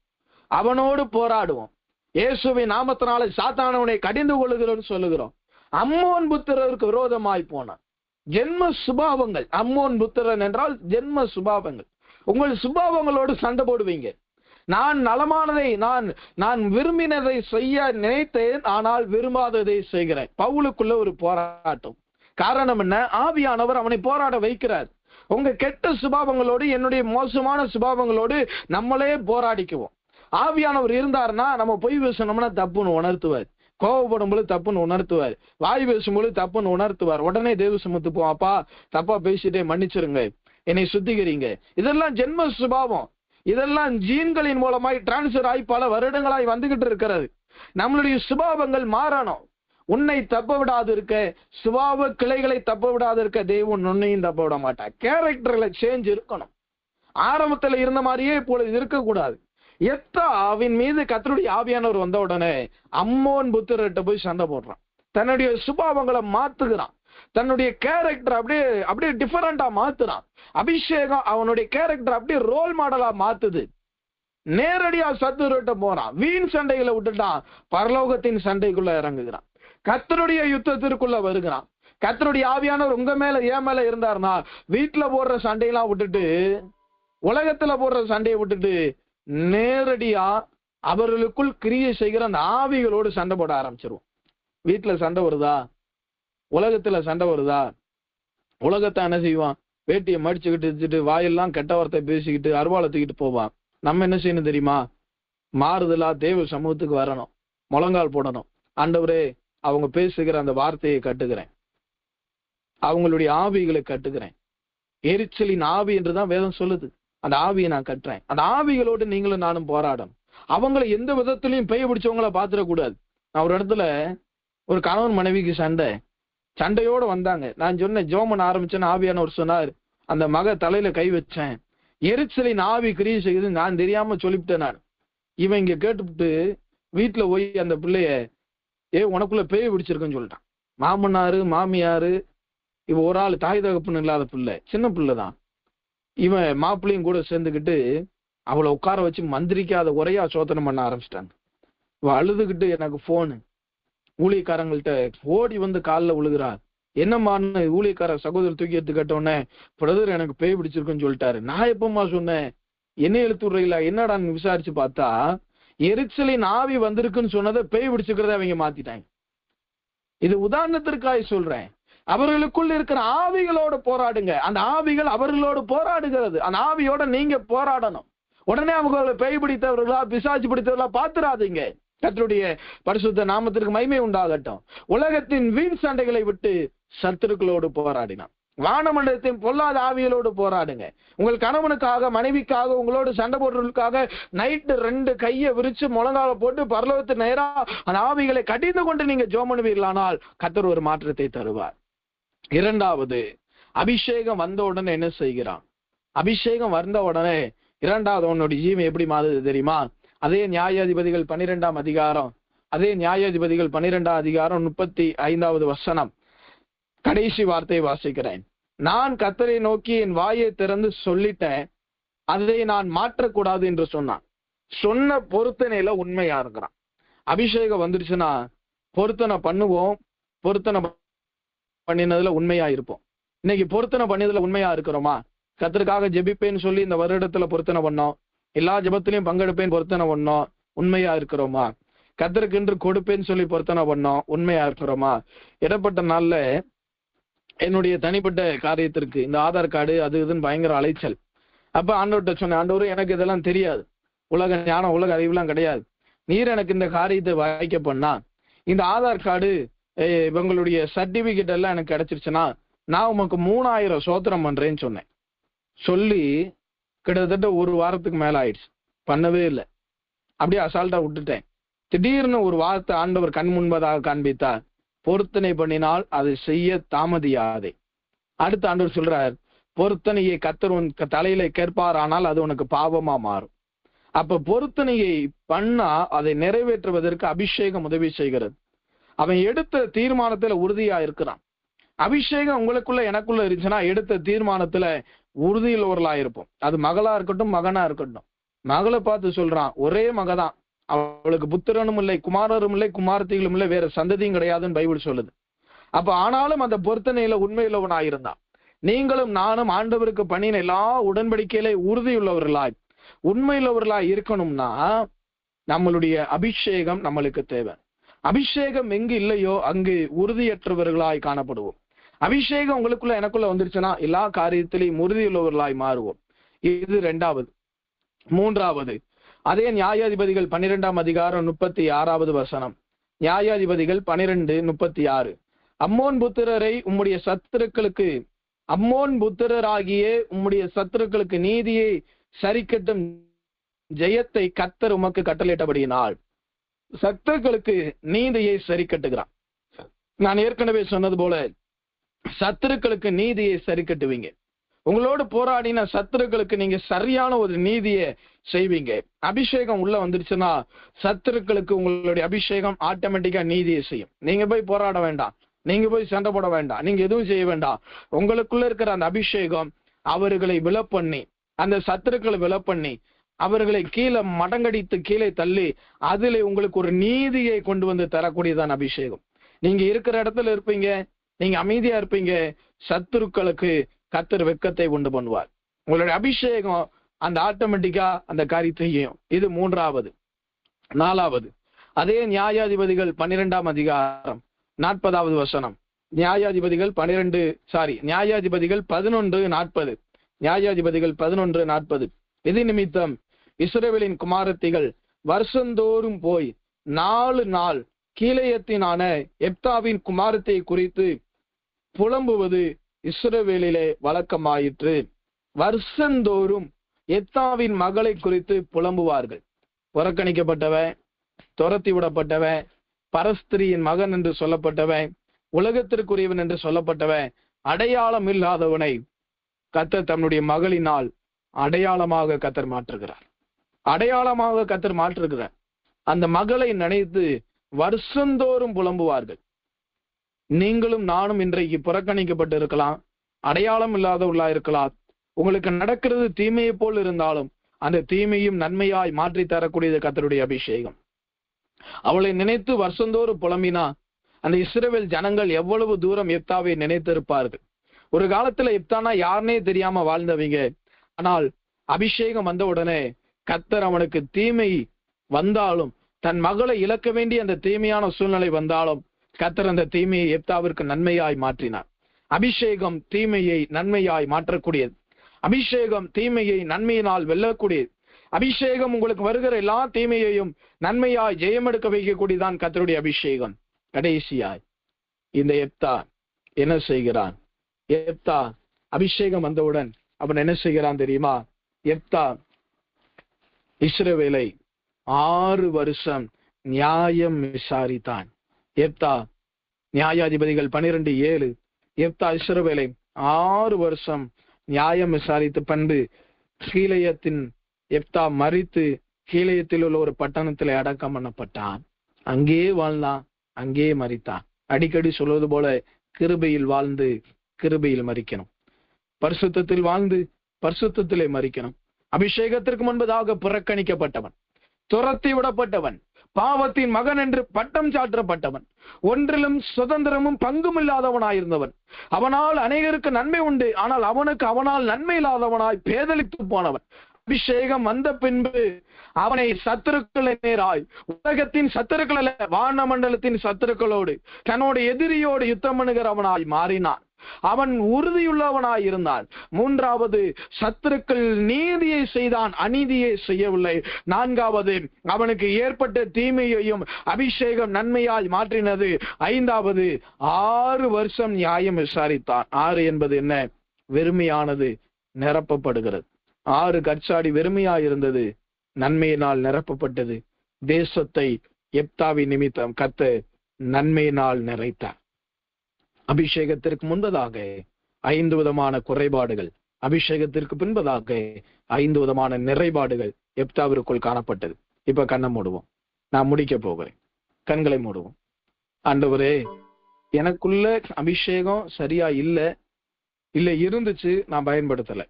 அவனோடு போராடுவோம். இயேசுவின் நாமத்தினால சாத்தானவனை கடிந்து கொள்ளுகிறோம் சொல்லுகிறோம். அம்மோன் புத்திரருக்கு விரோதமாய் போனான். ஜென்ம சுபாவங்கள். அம்மோன் புத்திரன் என்றால் ஜென்ம சுபாவங்கள். உங்கள் சுபாவங்களோடு சண்டை போடுவீங்க. நான் நலமானதை நான் விரும்பினதை செய்ய நினைத்தேன், ஆனால் விரும்பாததை செய்கிறேன். பவுலுக்குள்ள ஒரு போராட்டம். காரணம் என்ன? ஆவியானவர் அவனை போராட வைக்கிறார். உங்க கெட்ட சுபாவங்களோடு என்னுடைய மோசமான சுபாவங்களோடு நம்மளே போராடிக்குவோம். ஆவியானவர் இருந்தாருன்னா நம்ம பொய் பேசணும்னா தப்புன்னு உணர்த்துவார், கோவப்படும் பொழுது தப்புன்னு உணர்த்துவார், வாய் பேசும்போது தப்புன்னு உணர்த்துவார். உடனே தேவ சமூகத்து போவோம், அப்பா தப்பா பேசிட்டே மன்னிச்சிருங்க, என்னை சுத்திகரிங்க. இதெல்லாம் ஜென்ம சுபாவம். இதெல்லாம் ஜீன்களின் மூலமாய் டிரான்ஸ்பர் ஆகி பல வருடங்களாய் வந்துகிட்டு இருக்கிறது. நம்மளுடைய சுபாவங்கள் மாறணும். உன்னை தப்ப விடாது இருக்க, சுபாவ கிளைகளை தப்ப விடாது இருக்க தேவன் உன்னையும் தப்ப விட மாட்டார். கேரக்டர்ல சேஞ்ச் இருக்கணும். ஆரம்பத்துல இருந்த மாதிரியே இப்பொழுது இருக்கக்கூடாது. எப்தாவின் மீது கர்த்தருடைய ஆவியானவர் வந்த உடனே அம்மோன் புத்திரர்கிட்ட போய் சண்டை போடுறான். தன்னுடைய சுபாவங்களை மாத்துகிறான். தன்னுடைய கேரக்டர் அப்படியே டிஃபரெண்டா மாத்துறான். அபிஷேகம் அவனுடைய கேரக்டர் அப்படியே ரோல் மாடலா மாத்துது. நேரடியா சத்துருட்ட போறான். வீண் சண்டைகளை விட்டுட்டான், பரலோகத்தின் சண்டைக்குள்ள இறங்குகிறான். கர்த்தருடைய யுத்தத்திற்குள்ள வருகிறான். கர்த்தருடைய ஆவியானவர் உங்க மேல ஏன் மேல இருந்தாருன்னா, வீட்டுல போடுற சண்டையெல்லாம் விட்டுட்டு, உலகத்துல போடுற சண்டையை விட்டுட்டு நேரடியா அவர்களுக்குள் கிரியை செய்கிற அந்த ஆவிகளோடு சண்டை போட ஆரம்பிச்சிருவோம். வீட்டுல சண்டை வருதா, உலகத்துல சண்டை வருதா, உலகத்தை என்ன செய்வான்? வேட்டியை மடிச்சுக்கிட்டு வச்சுட்டு வாயெல்லாம் கெட்ட வார்த்தை பேசிக்கிட்டு அருவாளை தூக்கிட்டு போவான். நம்ம என்ன செய்யணும் தெரியுமா? மாறுதலா தேவ சமூகத்துக்கு வரணும், முழங்கால் போடணும். ஆண்டவரே, அவங்க பேசுகிற அந்த வார்த்தையை கட்டுகிறேன், அவங்களுடைய ஆவிகளை கட்டுகிறேன். எரிச்சலின் ஆவி என்றுதான் வேதம் சொல்லுது. அந்த ஆவியை நான் கட்டுறேன். அந்த ஆவிகளோடு நீங்களும் நானும் போராடணும். அவங்களை எந்த விதத்திலையும் பெய்ய பிடிச்சவங்கள பாத்துடக்கூடாது. நான் ஒரு இடத்துல ஒரு கணவன் மனைவிக்கு சண்டையோட வந்தாங்க. நான் சொன்னேன், ஜோமன் ஆரம்பிச்சேன்னு ஆவியானவர் சொன்னார், அந்த மக தலையில கை வச்சேன், எரிச்சலின் ஆவி கிரியை செய்யுது, நான் தெரியாம சொல்லிவிட்டேன். நான் இவன் இங்க கேட்டுவிட்டு வீட்டுல போய் அந்த பிள்ளைய, உனக்குள்ள பேய் பிடிச்சிருக்குன்னு சொல்லிட்டான். மாமனாரு மாமியாரு, இவ ஒரு ஆள் தாய் தகப்பன் இல்லாத பிள்ளை, சின்ன பிள்ளைதான். இவன் மாப்பிள்ளையும் கூட சேர்ந்துக்கிட்டு அவளை உட்கார வச்சு மந்திரிக்காத குறையா சோதனை பண்ண ஆரம்பிச்சிட்டாங்க. இவ அழுதுகிட்டு எனக்கு போனு, ஊழியக்காரங்கள்ட்ட ஓடி வந்து காலில் விழுகிறார். என்னம்மான்னு ஊழியக்கார சகோதரர் தூக்கி எடுத்து கேட்டோடனே, பிரதர் எனக்கு பேய் பிடிச்சிருக்குன்னு சொல்லிட்டாரு. நான் எப்பமா சொன்னேன், என்ன எழுத்து விடுறீங்களா, என்னடான்னு விசாரிச்சு பார்த்தா எரிச்சலின் ஆவி வந்திருக்குன்னு சொன்னதை பேய் பிடிச்சுக்கிறத அவங்க மாத்திட்டாங்க. இது உதாரணத்திற்காக சொல்றேன். அவர்களுக்குள்ள இருக்கிற ஆவிகளோட போராடுங்க. அந்த ஆவிகள் அவர்களோடு போராடுகிறது. அந்த ஆவியோட நீங்க போராடணும். உடனே அவங்களை பேய் பிடித்தவர்களா பிசாசு பிடித்தவர்களா பாத்துறாதீங்க. கர்த்தருடைய பரிசுத்த நாமத்திற்கு மகிமை உண்டாகட்டும். உலகத்தின் வீண் சண்டைகளை விட்டு சத்துருக்களோடு போராடினான். வானமண்டலத்தின் பொல்லாத ஆவிகளோடு போராடுங்க. உங்கள் கணவனுக்காக மனைவிக்காக உங்களோடு சண்டை போடுறதுக்காக நைட்டு 2 கையை விரிச்சு முழங்கால போட்டு பரலோகத்து நேரா அந்த ஆவிகளை கடிந்து கொண்டு நீங்க ஜோமனுவீர்களானால் கர்த்தர் ஒரு மாற்றத்தை தருவார். இரண்டாவது, அபிஷேகம் வந்த உடனே என்ன செய்கிறான்? அபிஷேகம் வந்த உடனே இரண்டாவது உன்னுடைய ஜீவன் எப்படி மாறுது தெரியுமா? அதே நியாயாதிபதிகள் 12ஆம் அதிகாரம், அதே நியாயாதிபதிகள் 12ஆம் அதிகாரம் 35வது வசனம், கடைசி வார்த்தையை வாசிக்கிறேன். நான் கர்த்தரை நோக்கி என் வாயை திறந்து சொல்லிட்டேன், அதை நான் மாற்றக்கூடாது என்று சொன்னான். சொன்ன பொருத்தனையில உண்மையா இருக்கிறான். அபிஷேகம் வந்துருச்சுன்னா பொருத்தனை பண்ணுவோம், பொருத்தனை பண்ணினதுல உண்மையா இருப்போம். இன்னைக்கு பொருத்தனை பண்ணினதுல உண்மையா இருக்கிறோமா? கர்த்தருக்காக ஜெபிப்பேன்னு சொல்லி இந்த வருடத்துல பொருத்தனை பண்ணோம், எல்லா ஜெபத்திலையும் பங்கெடுப்பேன் பொருத்தனை பண்ணோம், உண்மையா இருக்கிறோமா? கர்த்தருக்கு என்று கொடுப்பேன்னு சொல்லி பொருத்தனை பண்ணோம், உண்மையா இருக்கிறோமா? இடப்பட்ட நாள்ல என்னுடைய தனிப்பட்ட காரியத்திற்கு இந்த ஆதார் கார்டு அது இதுன்னு பயங்கர அலைச்சல். அப்ப ஆண்டவர்கிட்ட சொன்னேன், ஆண்டவரே எனக்கு இதெல்லாம் தெரியாது, உலக ஞானம் உலக அறிவுலாம் கிடையாது, நீர் எனக்கு இந்த காரியத்தை வாய்க்க பண்ணா, இந்த ஆதார் கார்டு இவங்களுடைய சர்டிபிகேட் எல்லாம் எனக்கு கிடைச்சிருச்சுன்னா நான் உமக்கு 3000 சோத்திரம் பண்றேன்னு சொன்னேன். சொல்லி கிட்டத்தட்ட 1 வாரத்துக்கு மேல ஆயிடுச்சு, பண்ணவே இல்லை. அப்படியே அசால்ட்டா விட்டுட்டேன். திடீர்னு ஒரு வார்த்தை ஆண்டவர் கண் முன்பதாக காண்பித்தார், பொருத்தனை பண்ணினால் அதை செய்ய தாமதியாதே. அடுத்த ஆண்டவர் சொல்றார், பொருத்தனையை கர்த்தர் உன் தலையில கேட்பார், ஆனால் அது உனக்கு பாவமா மாறும். அப்ப பொருத்தனையை பண்ணா அதை நிறைவேற்றுவதற்கு அபிஷேகம் உதவி செய்கிறது. அவன் எடுத்த தீர்மானத்துல உறுதியா இருக்கிறான். அபிஷேகம் உங்களுக்குள்ள எனக்குள்ள இருந்துச்சுன்னா எடுத்த தீர்மானத்துல உறுதியுள்ளவர்களா இருப்போம். அது மகளா இருக்கட்டும் மகனா இருக்கட்டும். மகளை பார்த்து சொல்றான், ஒரே மகதான், அவளுக்கு புத்திரனும் இல்லை குமாரரும் இல்லை குமாரத்திகளும் இல்லை, வேற சந்ததியும் கிடையாதுன்னு பைபிள் சொல்லுது. அப்ப ஆனாலும் அந்த பொருத்தனையில உண்மையுள்ளவனாயிருந்தான். நீங்களும் நானும் ஆண்டவருக்கு பண்ணின எல்லா உடன்படிக்கையில உறுதியுள்ளவர்களாய் உண்மையுள்ளவர்களாய் இருக்கணும்னா நம்மளுடைய அபிஷேகம் நம்மளுக்கு தேவை. அபிஷேகம் எங்கு இல்லையோ அங்கு உறுதியற்றவர்களாய் காணப்படுவோம். அபிஷேகம் உங்களுக்குள்ள எனக்குள்ள வந்துருச்சுன்னா எல்லா காரியத்திலையும் உறுதியுள்ளவர்களாய் மாறுவோம். இது 2வது. 3வது, அதே நியாயாதிபதிகள் 12ஆம் அதிகாரம் 36வது வசனம். நியாயாதிபதிகள் 12:36, அம்மோன் புத்திரரை உம்முடைய சத்துருக்களுக்கு, அம்மோன் புத்திரராகிய உம்முடைய சத்துருக்களுக்கு நீதியை சரிக்கட்டும் ஜெயத்தை கர்த்தர் உமக்கு கட்டளையிட்டபடியினால் சத்துருக்களுக்கு நீதியை சரி கட்டுகிறான். நான் ஏற்கனவே சொன்னது போல சத்துருக்களுக்கு நீதியை சரி கட்டுவீங்க. உங்களோடு போராடின சத்துருக்களுக்கு நீங்க சரியான ஒரு நீதியை செய்வீங்க. அபிஷேகம் உள்ள வந்துருச்சுன்னா சத்துருக்களுக்கு உங்களுடைய அபிஷேகம் ஆட்டோமேட்டிக்கா நீதியை செய்யும். நீங்க போய் போராட வேண்டாம், நீங்க போய் சண்டை போட வேண்டாம், நீங்க எதுவும் செய்ய வேண்டாம். உங்களுக்குள்ள இருக்கிற அந்த அபிஷேகம் அவர்களை விலப்பண்ணி, அந்த சத்துருக்களை விலப்பண்ணி அவர்களை கீழே மடங்கடித்து கீழே தள்ளி அதிலே உங்களுக்கு ஒரு நீதியை கொண்டு வந்து தரக்கூடியதான் அபிஷேகம். நீங்க இருக்கிற இடத்துல இருப்பீங்க, நீங்க அமைதியா இருப்பீங்க, சத்துருக்களுக்கு கர்த்தர் வெட்கத்தை உண்டு பண்ணுவார். உங்களுடைய அபிஷேகம் அந்த ஆட்டோமேட்டிக்கா அந்த காரியத்தையும். இது 3வது. 4வது, அதே நியாயாதிபதிகள் 12ஆம் அதிகாரம் 40வது வசனம். நியாயாதிபதிகள் 11:40. நியாயாதிபதிகள் 11:40. இது நிமித்தம் இஸ்ரவேலின் குமாரத்திகள் வருஷந்தோறும் போய் 4 நாள் கீலேயத்தினான எப்தாவின் குமாரத்தை குறித்து புலம்புவது இஸ்ரவேலிலே வழக்கமாயிற்று. வருஷந்தோறும் எப்தாவின் மகளை குறித்து புலம்புவார்கள். புறக்கணிக்கப்பட்டவன், துரத்தி விடப்பட்டவன், பரஸ்திரியின் மகன் என்று சொல்லப்பட்டவன், உலகத்திற்குரியவன் என்று சொல்லப்பட்டவன், அடையாளம் இல்லாதவனை கர்த்தர் தன்னுடைய மகளினால் அடையாளமாக கர்த்தர் மாற்றுகிறார். அடையாளமாக கர்த்தர் மாற்றுகிறார். அந்த மகளை நினைத்து வருஷந்தோறும் புலம்புவார்கள். நீங்களும் நானும் இன்றைக்கு புறக்கணிக்கப்பட்டு இருக்கலாம், அடையாளம் இல்லாதவர்களா இருக்கலாம். உங்களுக்கு நடக்கிறது தீமையை போல் இருந்தாலும் அந்த தீமையும் நன்மையாய் மாற்றி தரக்கூடியது கர்த்தருடைய அபிஷேகம். அவளை நினைத்து வருஷந்தோறும் புலம்பினா அந்த இஸ்ரவேல் ஜனங்கள் எவ்வளவு தூரம் எப்தாவை நினைத்திருப்பார்கள். ஒரு காலத்துல எப்தானா யாருனே தெரியாம வாழ்ந்தவங்க. ஆனால் அபிஷேகம் வந்த உடனே கர்த்தர் அவனுக்கு தீமை வந்தாலும், தன் மகளை இழக்க வேண்டிய அந்த தீமையான சூழ்நிலை வந்தாலும் கர்த்தர் அந்த தீமையை எப்தாவிற்கு நன்மையாய் மாற்றினார். அபிஷேகம் தீமையை நன்மையாய் மாற்றக்கூடியது. அபிஷேகம் தீமையை நன்மையினால் வெல்லக்கூடியது. அபிஷேகம் உங்களுக்கு வருகிற எல்லா தீமையையும் நன்மையாய் ஜெயமெடுக்க வைக்கக்கூடியதான் கர்த்தருடைய அபிஷேகம். கடைசியாய் இந்த எப்தா என்ன செய்கிறான்? எப்தா அபிஷேகம் வந்தவுடன் அவன் என்ன செய்கிறான் தெரியுமா? எப்தா இஸ்ரவேலை 6 வருஷம் நியாயம் விசாரித்தான். எப்தா நியாயாதிபதிகள் 12:7. எப்தா இஸ்ரவேலை 6 வருஷம் நியாயம் விசாரித்து பண்பு கீலேயத்தின் எப்தா மரித்து கீலேயத்தில் உள்ள ஒரு பட்டணத்தில் அடக்கம் பண்ணப்பட்டான். அங்கேயே வாழ்ந்தான், அங்கேயே மரித்தான். அடிக்கடி சொல்வது போல கிருபையில் வாழ்ந்து கிருபையில் மரிக்கணும், பரிசுத்தத்தில் வாழ்ந்து பரிசுத்தத்திலே மரிக்கணும். அபிஷேகத்திற்கு முன்பதாக புறக்கணிக்கப்பட்டவன், துரத்தி விடப்பட்டவன், பாவத்தின் மகன் என்று பட்டம் சாற்றப்பட்டவன், ஒன்றிலும் சுதந்திரமும் பங்கும் இல்லாதவனாயிருந்தவன். அவனால் அநேகருக்கு நன்மை உண்டு, ஆனால் அவனுக்கு அவனால் நன்மை இல்லாதவனாய் பேதலித்து போனவன். அபிஷேகம் வந்த பின்பு அவனை சத்துருக்களை நேராய், உலகத்தின் சத்துருக்கள் அல்ல, வானமண்டலத்தின் சத்துருக்களோடு, தன்னோட எதிரியோடு யுத்தம் பண்ணுகிறவனாய் மாறினான். அவன் உறுதியுள்ளவனாய் இருந்தான். 3வது, சத்துருக்கள் நீதியை செய்தான், அநீதியை செய்யவில்லை. 4வது, அவனுக்கு ஏற்பட்ட தீமையையும் அபிஷேகம் நன்மையாய் மாற்றினது. 5வது, 6 வருஷம் நியாயம் விசாரித்தான். 6 என்பது என்ன? வெறுமையானது நிரப்பப்படுகிறது. 6 கற்சாடி வெறுமையாய் இருந்தது, நன்மையினால் நிரப்பப்பட்டது. தேசத்தை எப்தாவின் நிமித்தம் கர்த்தர் நன்மையினால் நிறைத்தார். அபிஷேகத்திற்கு முன்பதாக 5 விதமான குறைபாடுகள், அபிஷேகத்திற்கு பின்பதாக 5 விதமான நிறைபாடுகள் எப்தாவிற்குள் காணப்பட்டது. இப்ப கண்ணை மூடுவோம், நான் முடிக்க போகிறேன். கண்களை மூடுவோம். ஆண்டவரே, எனக்குள்ள அபிஷேகம் சரியா இல்ல இருந்துச்சு, நான் பயன்படுத்தல.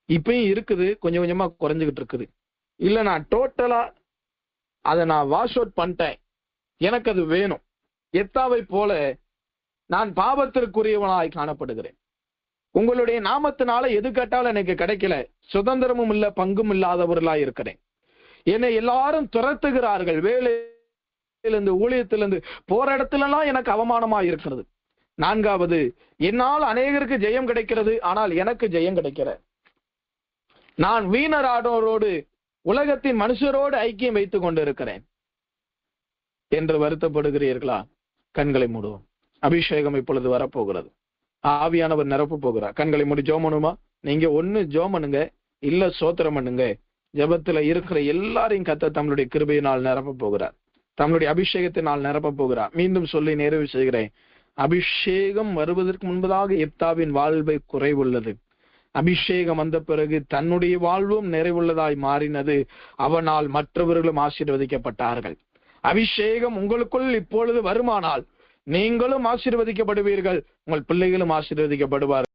இப்பயும் இருக்குது, கொஞ்சம் கொஞ்சமா குறைஞ்சுகிட்டு இருக்குது. இல்ல நான் டோட்டலா அதை நான் வாஷ் அவுட் பண்ணிட்டேன், எனக்கு அது வேணும். எப்தாவை போல நான் பாவத்திற்குரியவனாய் காணப்படுகிறேன். உங்களுடைய நாமத்தினால எது கேட்டாலும் எனக்கு கிடைக்கல, சுதந்திரமும் இல்ல, பங்கும் இல்லாதவர்களாய் இருக்கிறேன். என்னை எல்லாரும் துரத்துகிறார்கள், வேலையிலிருந்து ஊழியத்திலிருந்து போற இடத்துலலாம் எனக்கு அவமானமா இருக்கிறது. 4வது, என்னால் அநேகருக்கு ஜெயம் கிடைக்கிறது, ஆனால் எனக்கு ஜெயம் கிடைக்கிற, நான் வீணரானோரோடு உலகத்தின் மனுஷரோடு ஐக்கியம் வைத்துக் கொண்டிருக்கிறேன் என்று வருத்தப்படுகிறீர்களா? கண்களை மூடுவோம். அபிஷேகம் இப்பொழுது வரப்போகிறது. ஆவியானவர் நிரப்ப போகிறார். கண்களை மூடி ஜெபம் பண்ணுமா? நீங்க ஒண்ணு ஜெபம் பண்ணுங்க, இல்ல சோத்திரம் பண்ணுங்க. ஜெபத்துல இருக்கிற எல்லாரையும் கர்த்தர் தம்முடைய கிருபையினால் நிரப்ப போகிறார், தம்முடைய அபிஷேகத்தினால் நிரப்ப போகிறார். மீண்டும் சொல்லி நிறைவு செய்கிறேன். அபிஷேகம் வருவதற்கு முன்பதாக எப்தாவின் வாழ்வை குறைவுள்ளது. அபிஷேகம் வந்த பிறகு தன்னுடைய வாழ்வும் நிறைவுள்ளதாய் மாறினது. அவனால் மற்றவர்களும் ஆசீர்வதிக்கப்பட்டார்கள். அபிஷேகம் உங்களுக்குள் இப்பொழுது வருமானால் நீங்களும் ஆசீர்வதிக்கப்படுவீர்கள், உங்கள் பிள்ளைகளும் ஆசீர்வதிக்கப்படுவார்கள்.